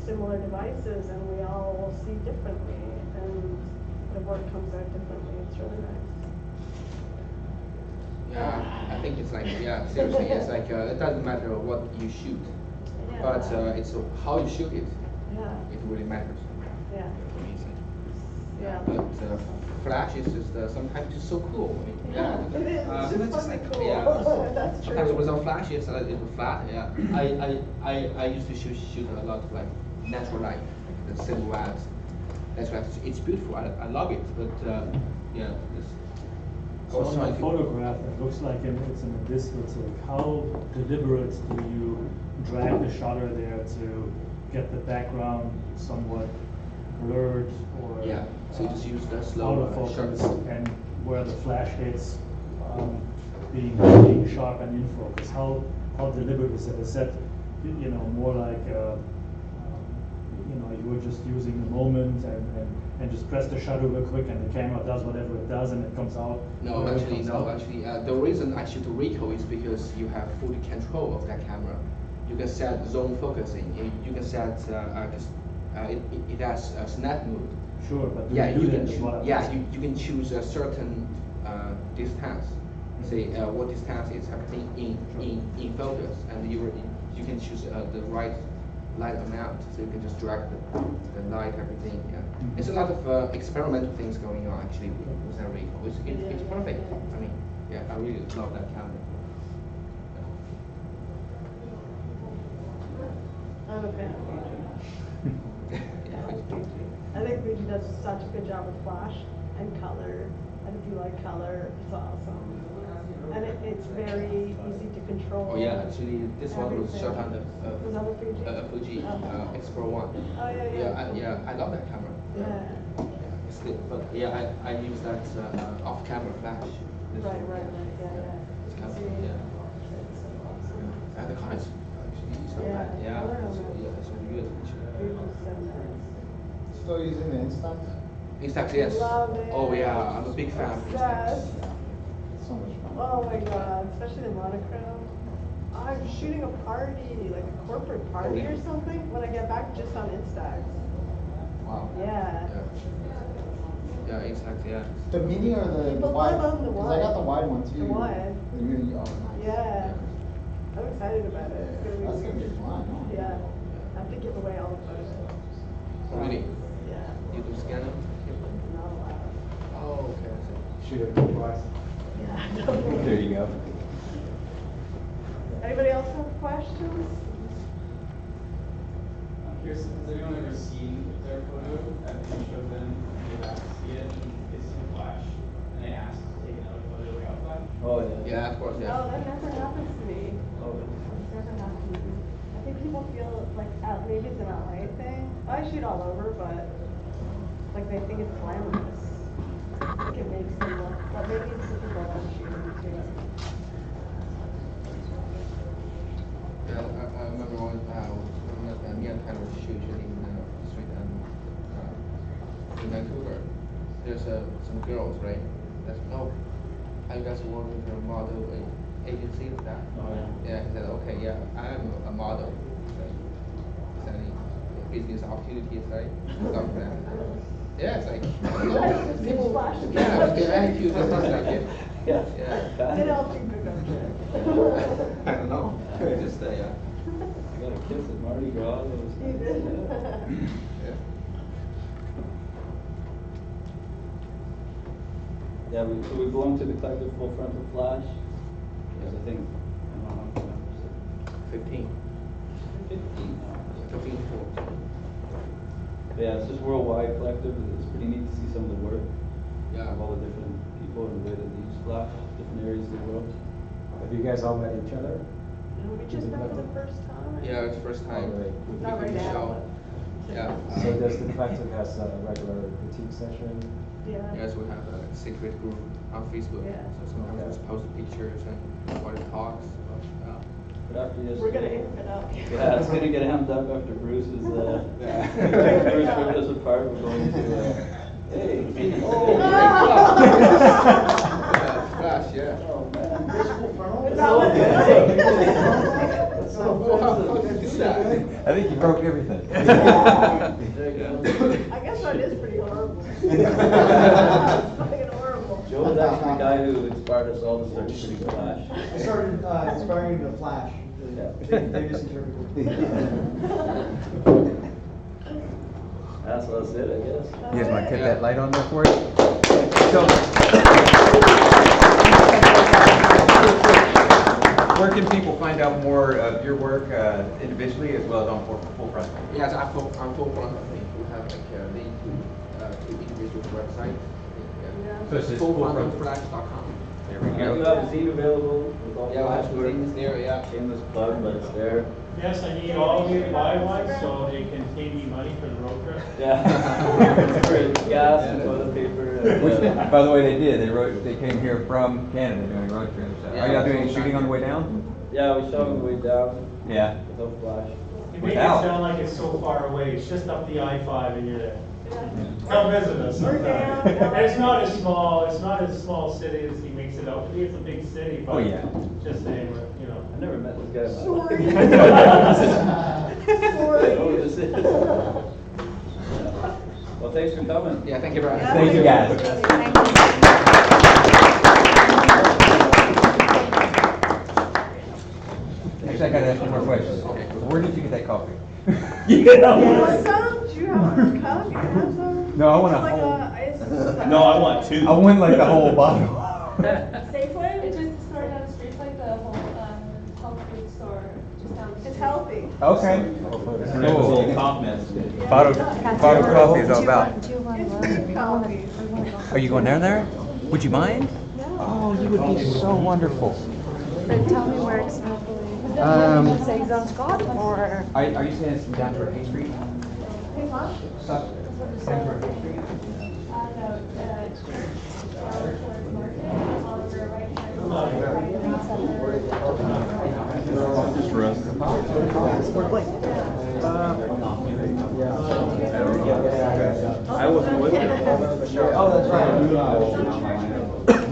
Speaker 11: similar devices, and we all see differently, and the work comes out differently. It's really nice.
Speaker 17: Yeah, I think it's like, seriously, it's like, it doesn't matter what you shoot, but it's how you shoot it.
Speaker 11: Yeah.
Speaker 17: It really matters.
Speaker 11: Yeah. Yeah.
Speaker 17: But flash is just sometimes just so cool.
Speaker 11: Yeah, it is. It's just like cool.
Speaker 17: Yeah.
Speaker 11: That's true.
Speaker 17: Sometimes without flash, it's flat. Yeah. I used to shoot a lot of like natural light, like the silhouettes. That's right. It's beautiful. I love it. But yeah.
Speaker 7: So on the photograph, it looks like it's in a distance. Like, how deliberate do you drag the shutter there to get the background somewhat blurred or
Speaker 17: so you just use the slow
Speaker 7: out of focus,
Speaker 17: shutter.
Speaker 7: and where the flash hits being sharp and in focus? How deliberate is it? Is that more like you were just using the moment and just press the shutter real quick and the camera does whatever it does and it comes out?
Speaker 17: No, actually, the reason I shoot Ricoh is because you have full control of that camera. You can set zone focusing. You can set it has a snap mode.
Speaker 7: Sure, but
Speaker 17: you can choose a certain distance. Say what distance is happening in focus, and you can choose the right light amount, so you can just drag the light, everything. Yeah, it's a lot of experimental things going on actually with that Ricoh. It's perfect. I mean, I really love that camera.
Speaker 11: I'm a fan of Fuji. I think Fuji does such a good job with flash and color, and if you like color, it's awesome. And it's very easy to control.
Speaker 17: Oh yeah, actually this one was shot on
Speaker 11: Was that a Fuji?
Speaker 17: Fuji X-Pro 1.
Speaker 11: Oh yeah.
Speaker 17: I love that camera. But I use that off-camera flash.
Speaker 11: Right.
Speaker 17: It's kind of, and the color is actually so bad. It's really good.
Speaker 2: Still using the Instax?
Speaker 17: Instax, yes.
Speaker 11: Love it.
Speaker 17: Oh yeah, I'm a big fan of Instax.
Speaker 2: So much fun.
Speaker 11: Oh my god, especially the monochrome. I'm shooting a party, like a corporate party or something, when I get back just on Instax.
Speaker 2: Wow.
Speaker 11: Yeah.
Speaker 17: Yeah, Instax, yeah.
Speaker 2: The mini or the
Speaker 11: People
Speaker 2: wide?
Speaker 11: love the
Speaker 2: 'Cause
Speaker 11: wide.
Speaker 2: I got the wide one too.
Speaker 11: The wide.
Speaker 2: The mini, oh nice.
Speaker 11: Yeah. I'm excited about it.
Speaker 2: That's gonna be fun.
Speaker 11: Yeah. I have to give away all the photos.
Speaker 17: Really?
Speaker 11: Yeah.
Speaker 17: You can scan them?
Speaker 11: Not allowed.
Speaker 17: Oh, okay.
Speaker 2: Shoot it twice.
Speaker 11: Yeah.
Speaker 1: There you go.
Speaker 11: Anybody else have questions?
Speaker 18: Has anyone ever seen their photo after you show them, they have to see it, and they see the flash, and they ask to take another photo without flash?
Speaker 17: Oh, yeah. Yeah, of course, yeah.
Speaker 11: No, that never happens to me.
Speaker 17: Oh,
Speaker 11: Never happens to me. I think people feel like, maybe it's an LA thing. I shoot all over, but like they think it's glamorous. Like it makes them look, but maybe it's the people that shoot too.
Speaker 17: Yeah, I remember when me and Tanner were shooting in street in Vancouver. There's some girls, right? That's are you guys working for a model agency like that?
Speaker 14: Oh, yeah.
Speaker 17: Yeah, he said, okay, yeah, I am a model. Is there any business opportunities, right? Stuff like that. Yeah, it's like, people, yeah, with their attitude and stuff like it.
Speaker 14: Yeah.
Speaker 17: Yeah.
Speaker 11: They don't think they're gonna
Speaker 17: I don't know. Just, yeah.
Speaker 14: I got a kiss at Mardi Gras.
Speaker 11: You did?
Speaker 17: Yeah.
Speaker 14: Yeah, we belong to the collective FullFrontal Flash. Because I think, I don't know how many members.
Speaker 17: 15.
Speaker 14: 15 now.
Speaker 17: 15 4.
Speaker 14: But yeah, it's just worldwide collective. It's pretty neat to see some of the work.
Speaker 17: Yeah.
Speaker 14: Of all the different people and the way that they use Flash, different areas of the world.
Speaker 13: Have you guys all met each other?
Speaker 11: We just met for the first time.
Speaker 17: Yeah, it's the first time.
Speaker 13: Oh, right.
Speaker 17: With
Speaker 11: Not right
Speaker 17: Michelle.
Speaker 11: now.
Speaker 17: Yeah.
Speaker 13: So does the collective has a regular critique session?
Speaker 11: Yeah.
Speaker 17: Yes, we have a secret group on Facebook.
Speaker 11: Yeah.
Speaker 17: So sometimes we just post pictures and recorded talks.
Speaker 14: But after yesterday,
Speaker 11: We're gonna amp it up.
Speaker 14: Yeah, it's gonna get amped up after Bruce is
Speaker 17: Yeah.
Speaker 14: Bruce ripped us apart. We're going to hey.
Speaker 17: Oh, gosh, yeah.
Speaker 14: Oh man.
Speaker 11: Is that what
Speaker 14: That's so offensive.
Speaker 1: I think you broke everything.
Speaker 11: I guess that is pretty horrible. Fucking horrible.
Speaker 14: Joe was actually the guy who inspired us all to start shooting Flash.
Speaker 2: I started inspiring the Flash. They misinterpreted.
Speaker 14: That's it, I guess.
Speaker 1: You guys want to keep that light on there for us? So, where can people find out more of your work individually as well as on FullFrontal?
Speaker 17: Yes, on FullFrontal, I think we have like a link to individual websites.
Speaker 1: So it's just
Speaker 17: FullFrontalFlash.com.
Speaker 1: There we
Speaker 14: We
Speaker 1: go.
Speaker 14: do have a zine available with all
Speaker 17: Yeah,
Speaker 14: Flash
Speaker 17: actually,
Speaker 14: work.
Speaker 17: it's there, yeah.
Speaker 14: Shameless plug, but it's there.
Speaker 7: Yes, I need all of you to buy one so they can pay me money for the road trip.
Speaker 14: Yeah. For gas and toilet paper. And,
Speaker 1: By the way, they did. They came here from Canada doing road trips.
Speaker 14: Yeah.
Speaker 1: Are y'all doing any shooting on the way down?
Speaker 14: yeah, we shot on the way down.
Speaker 1: Yeah.
Speaker 14: Without Flash.
Speaker 7: You make it sound like it's so far away, it's just up the I-5 and you're there. Come visit us sometime. And it's not as small city as he makes it out to be, it's a big city, but
Speaker 1: Oh, yeah.
Speaker 7: just saying, you know.
Speaker 14: I never met this guy. in my
Speaker 11: Sorry.
Speaker 14: life.
Speaker 11: Sorry.
Speaker 14: Oh, this is. Well, thanks for coming.
Speaker 17: Yeah, thank you very much.
Speaker 11: Yeah,
Speaker 1: Thank you, guys.
Speaker 11: Thank you.
Speaker 1: Actually, I gotta ask you more questions. Where did you get that coffee?
Speaker 11: You want some? Do you have a cup? You can have some?
Speaker 1: No, I want a
Speaker 11: It's like
Speaker 1: whole.
Speaker 11: it's
Speaker 16: No, I want two.
Speaker 1: I want like the whole bottle.
Speaker 11: Safeway?
Speaker 9: It just started on the street like the whole health food store just down the street.
Speaker 11: It's healthy.
Speaker 1: Okay.
Speaker 16: Little comments.
Speaker 1: Bottle coffee is all about.
Speaker 11: It's good coffee.
Speaker 1: Are you going down there? Would you mind? Oh, you would be so wonderful.
Speaker 9: Tell me where exactly. Say Zone Scott or?
Speaker 1: Are you saying it's down to Hay Street?
Speaker 11: Huh?
Speaker 1: Down to Hay Street?
Speaker 12: Just rest.
Speaker 16: I wasn't with you.
Speaker 1: Oh, that's right.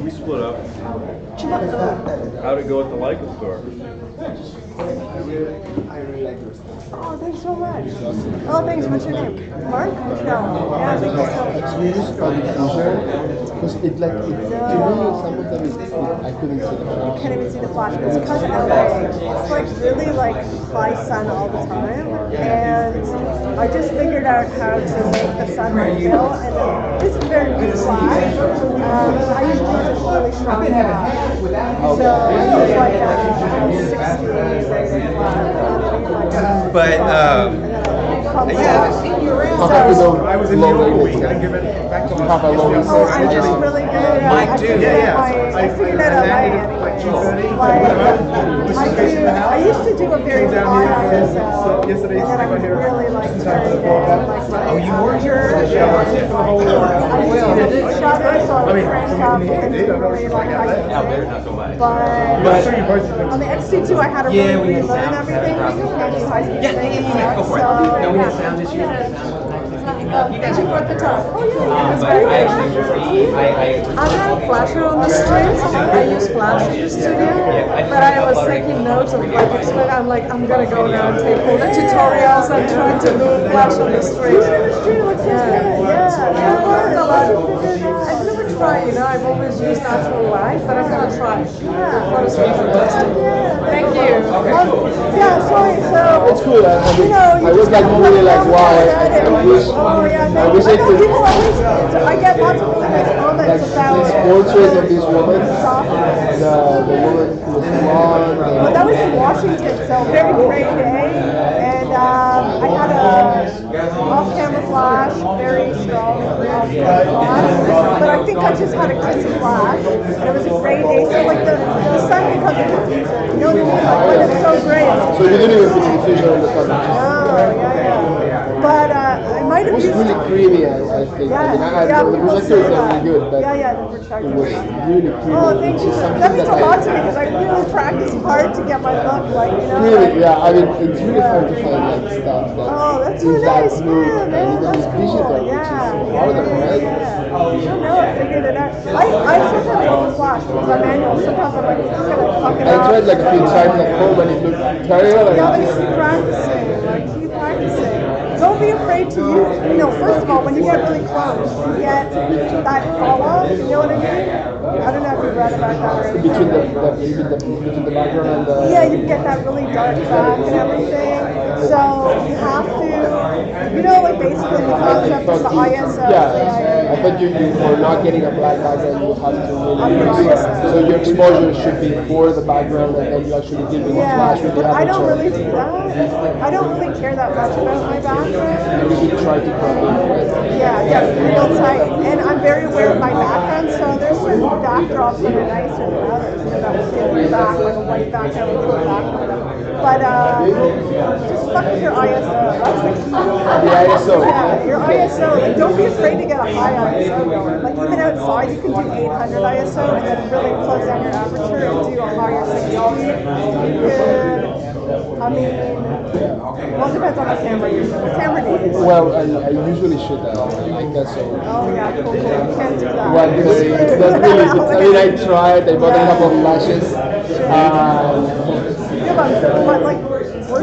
Speaker 12: We split up. How'd it go at the Leica store?
Speaker 9: I really like your stuff. Oh, thanks so much. Oh, thanks. What's your name? Mark? No. Yeah, thank you so much.
Speaker 19: It's really strong because it like it, you know, some of them is I couldn't see the flash.
Speaker 9: You can't even see the flash. It's because of LA. It's like really like high sun all the time, and I just figured out how to make the sunlight fill, and this is very good flash. I usually use a really strong flash, so it's like a 60 rated flash.
Speaker 1: But
Speaker 9: pump.
Speaker 5: Yeah, I've seen you around.
Speaker 9: So,
Speaker 5: I was in New York a week. I give it back to my
Speaker 9: oh, I'm just really good at
Speaker 5: Mine too.
Speaker 9: I figured that out I used to do a very high ISO, and then I would really like turn it down, like my aperture. I used to do shutter, so I would crank up and really like but on the XT2 I had to really relearn everything because you can't do high speed.
Speaker 5: Yeah, go for it. No, we had sound issues.
Speaker 9: You guys should put the top. Oh yeah,
Speaker 20: I'm not a flasher on the street. I use Flash in the studio, but I was taking notes of like explain. I'm like, I'm gonna go now and take all the tutorials and try to do Flash on the street. I've never tried, I've always used natural light, but I'm gonna try. What is fantastic. Thank you.
Speaker 9: Yeah, sorry. So
Speaker 19: it's cool. I was like really like, wow. I wish I could.
Speaker 9: I get lots of really nice comments about
Speaker 19: this portrait of this woman, the woman who was blonde.
Speaker 9: Well, that was in Washington, so very great day, and I had a off-camera flash, very strong off-camera flash, but I think I just had a crazy flash, and it was a great day. So like the sun becomes a diffuser, you know what I mean? Like when it's so great.
Speaker 19: So you didn't even put the diffuser on the sun.
Speaker 9: But I might have used.
Speaker 19: It was really creamy, I think.
Speaker 9: Yeah,
Speaker 19: the projector is really good, but
Speaker 9: the projector.
Speaker 19: it was really creamy.
Speaker 9: Oh, thank you. That means a lot to me because I really practice hard to get my look,
Speaker 19: Really, yeah. I mean, it's really hard to find like stuff that
Speaker 9: that's so
Speaker 19: is that
Speaker 9: nice,
Speaker 19: smooth
Speaker 9: man.
Speaker 19: and even
Speaker 9: That's
Speaker 19: digital,
Speaker 9: cool.
Speaker 19: which is harder, right?
Speaker 9: I figured it out. I sometimes don't flash because I'm manual. Sometimes I'm like, I'm gonna fuck it
Speaker 19: I
Speaker 9: up.
Speaker 19: tried like a few times at home and it looked terrible.
Speaker 9: Yeah, but keep practicing. Keep practicing. Don't be afraid to use, first of all, when you get really close, you get that fall off, you know what I mean? I don't know if you've read about that already.
Speaker 19: Between the background and the...
Speaker 9: Yeah, you get that really dark back and everything. So you have to, like basically the concept of the ISO.
Speaker 19: Yeah, I thought you for not getting a black background, you have to really use it. So your exposure should be for the background and then you actually give it a flash with the aperture.
Speaker 9: I don't really do that. I don't really care that much about my background.
Speaker 19: You should try to crop it.
Speaker 9: Yeah, real tight. And I'm very aware of my background, so there's certain backdrops that are nicer than others. That will give you back, like a white background with a background. But just fuck with your ISO. That's the key.
Speaker 19: The ISO.
Speaker 9: Yeah, your ISO. Like, don't be afraid to get a high ISO going. Like even outside, you can do 800 ISO and then really close down your aperture and do a higher 60. You could. I mean, well, it depends on the camera you use. What camera do you use?
Speaker 19: Well, I usually shoot like that, so...
Speaker 9: Oh yeah, cool. You can't do that.
Speaker 19: Well, because that's really good. I mean, I tried, I bought a couple of flashes.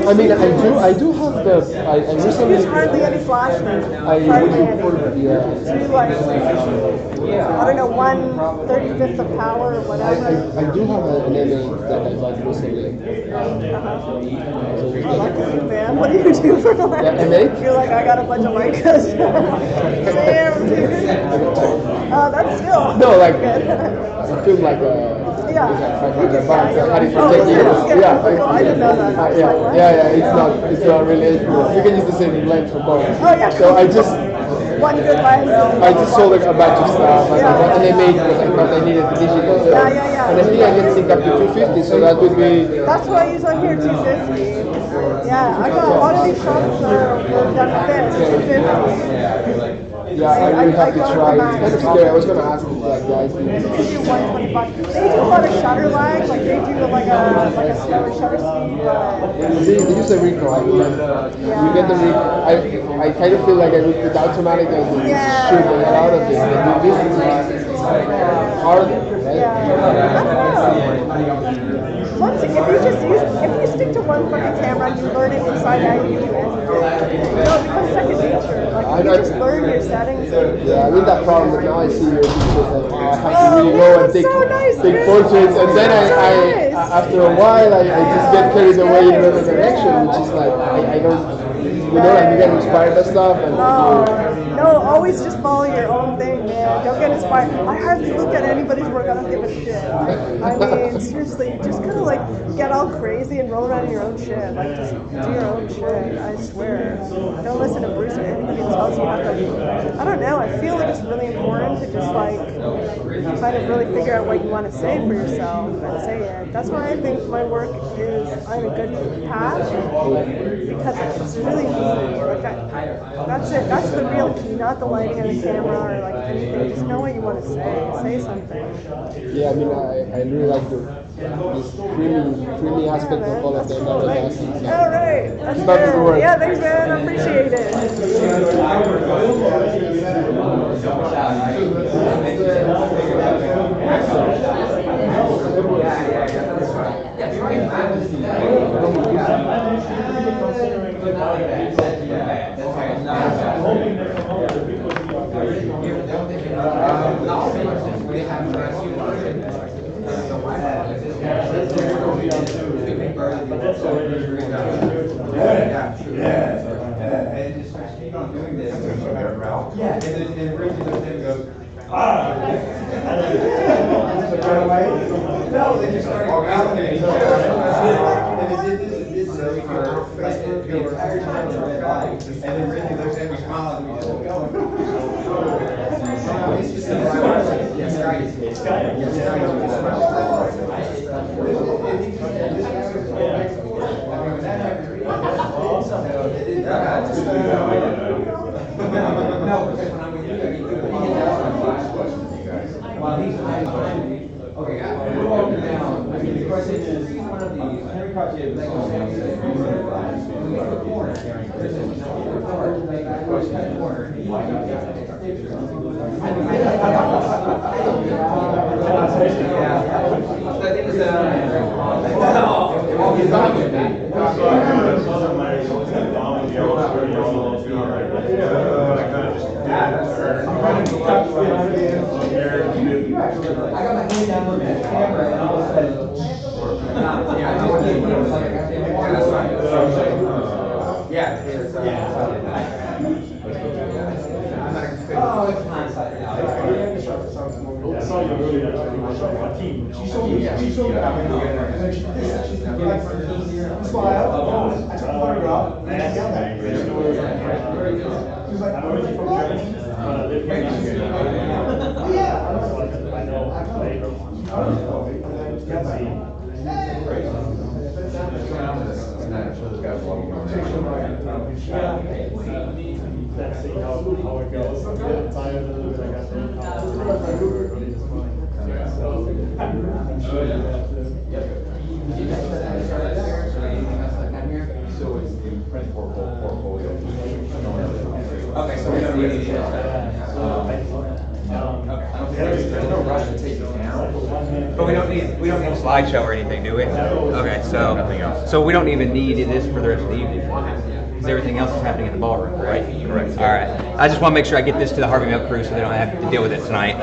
Speaker 19: I mean, I do have the, I recently...
Speaker 9: There's hardly any flash now. Hardly any. I don't know, 1/35th of power or whatever.
Speaker 19: I do have an image that I bought recently.
Speaker 9: Man, what do you do for the last?
Speaker 19: M8?
Speaker 9: You're like, I got a bunch of micas. Damn, dude. That's still.
Speaker 19: No, like, I feel like
Speaker 9: yeah.
Speaker 19: I had it for 10 years. Yeah,
Speaker 9: I didn't know that.
Speaker 19: Yeah, it's not really. You can use the same lens for both.
Speaker 9: Oh yeah.
Speaker 19: So I just.
Speaker 9: One good lens.
Speaker 19: I just sold like a bunch of stuff and I made because I thought I needed the digital. So,
Speaker 9: yeah.
Speaker 19: And I think I can sync up to 250, so that would be.
Speaker 9: That's what I use on here, 250. Yeah, I got a lot of these shots that are done with this, 250.
Speaker 19: Yeah, I really have to try. It's kind of scary. I was going to ask you that, guys.
Speaker 9: They do 125. They do a lot of shutter lag, like they do like a slower shutter speed.
Speaker 19: They use a recoil. You get the recoil. I kind of feel like I would put automatic and shoot the hell out of it. But this is harder, right? If you stick to one fucking camera and you learn it inside out, you can do anything. It becomes second nature. Like you just learn your settings. Yeah, I mean that problem, but now I see your pictures and I have to really go and take portraits, and then I after a while I just get carried away in another direction, which is like I don't, like you get inspired by stuff and.
Speaker 9: No, always always just follow your own thing, man. Don't get inspired. I hardly look at anybody's work. I don't give a shit. I mean, seriously, you just kind of like get all crazy and roll around in your own shit. Like, just do your own shit. I swear. Don't listen to Bruce or anybody who tells you how to. I don't know. I feel like it's really important to just like kind of really figure out what you want to say for yourself and say it. That's why I think my work is on a good path, because it's really me. Like that's it. That's the real key, not the lighting of the camera or like anything. Just know what you want to say. Say something.
Speaker 19: Yeah, I mean, I really like this creamy aspect of all of them. That was awesome. So.
Speaker 9: All right. That's
Speaker 19: Keep up the good work.
Speaker 9: Yeah, thanks, man. I appreciate it.
Speaker 10: And just keep on doing this. Yeah, and then Ricky looks in and goes, no, they just started out and it did this for like the entire time of red light. And then Ricky looks at me, smiles, and we still going. It's just a okay, we're walking down. I mean, the question is, one of these, Henry Cartier was the corner. I got my hand down on the camera and all of a sudden, oh, it's hindsight now.
Speaker 4: She showed me how to do it. And then she smiled. I took a photograph. And I yelled at her. She was like, where are you from, Germany? Oh, yeah. I know. Let's see how it goes. I'm tired of it. I got
Speaker 10: So it's in print portfolio.
Speaker 5: Okay, so we don't need any of
Speaker 10: There's no rush to take it down.
Speaker 1: But we don't need a slideshow or anything, do we? Okay, so
Speaker 10: Nothing else.
Speaker 1: So we don't even need this for the rest of the evening. Because everything else is happening in the ballroom, right?
Speaker 10: Correct.
Speaker 1: All right. I just want to make sure I get this to the Harvey Milk crew so they don't have to deal with it tonight.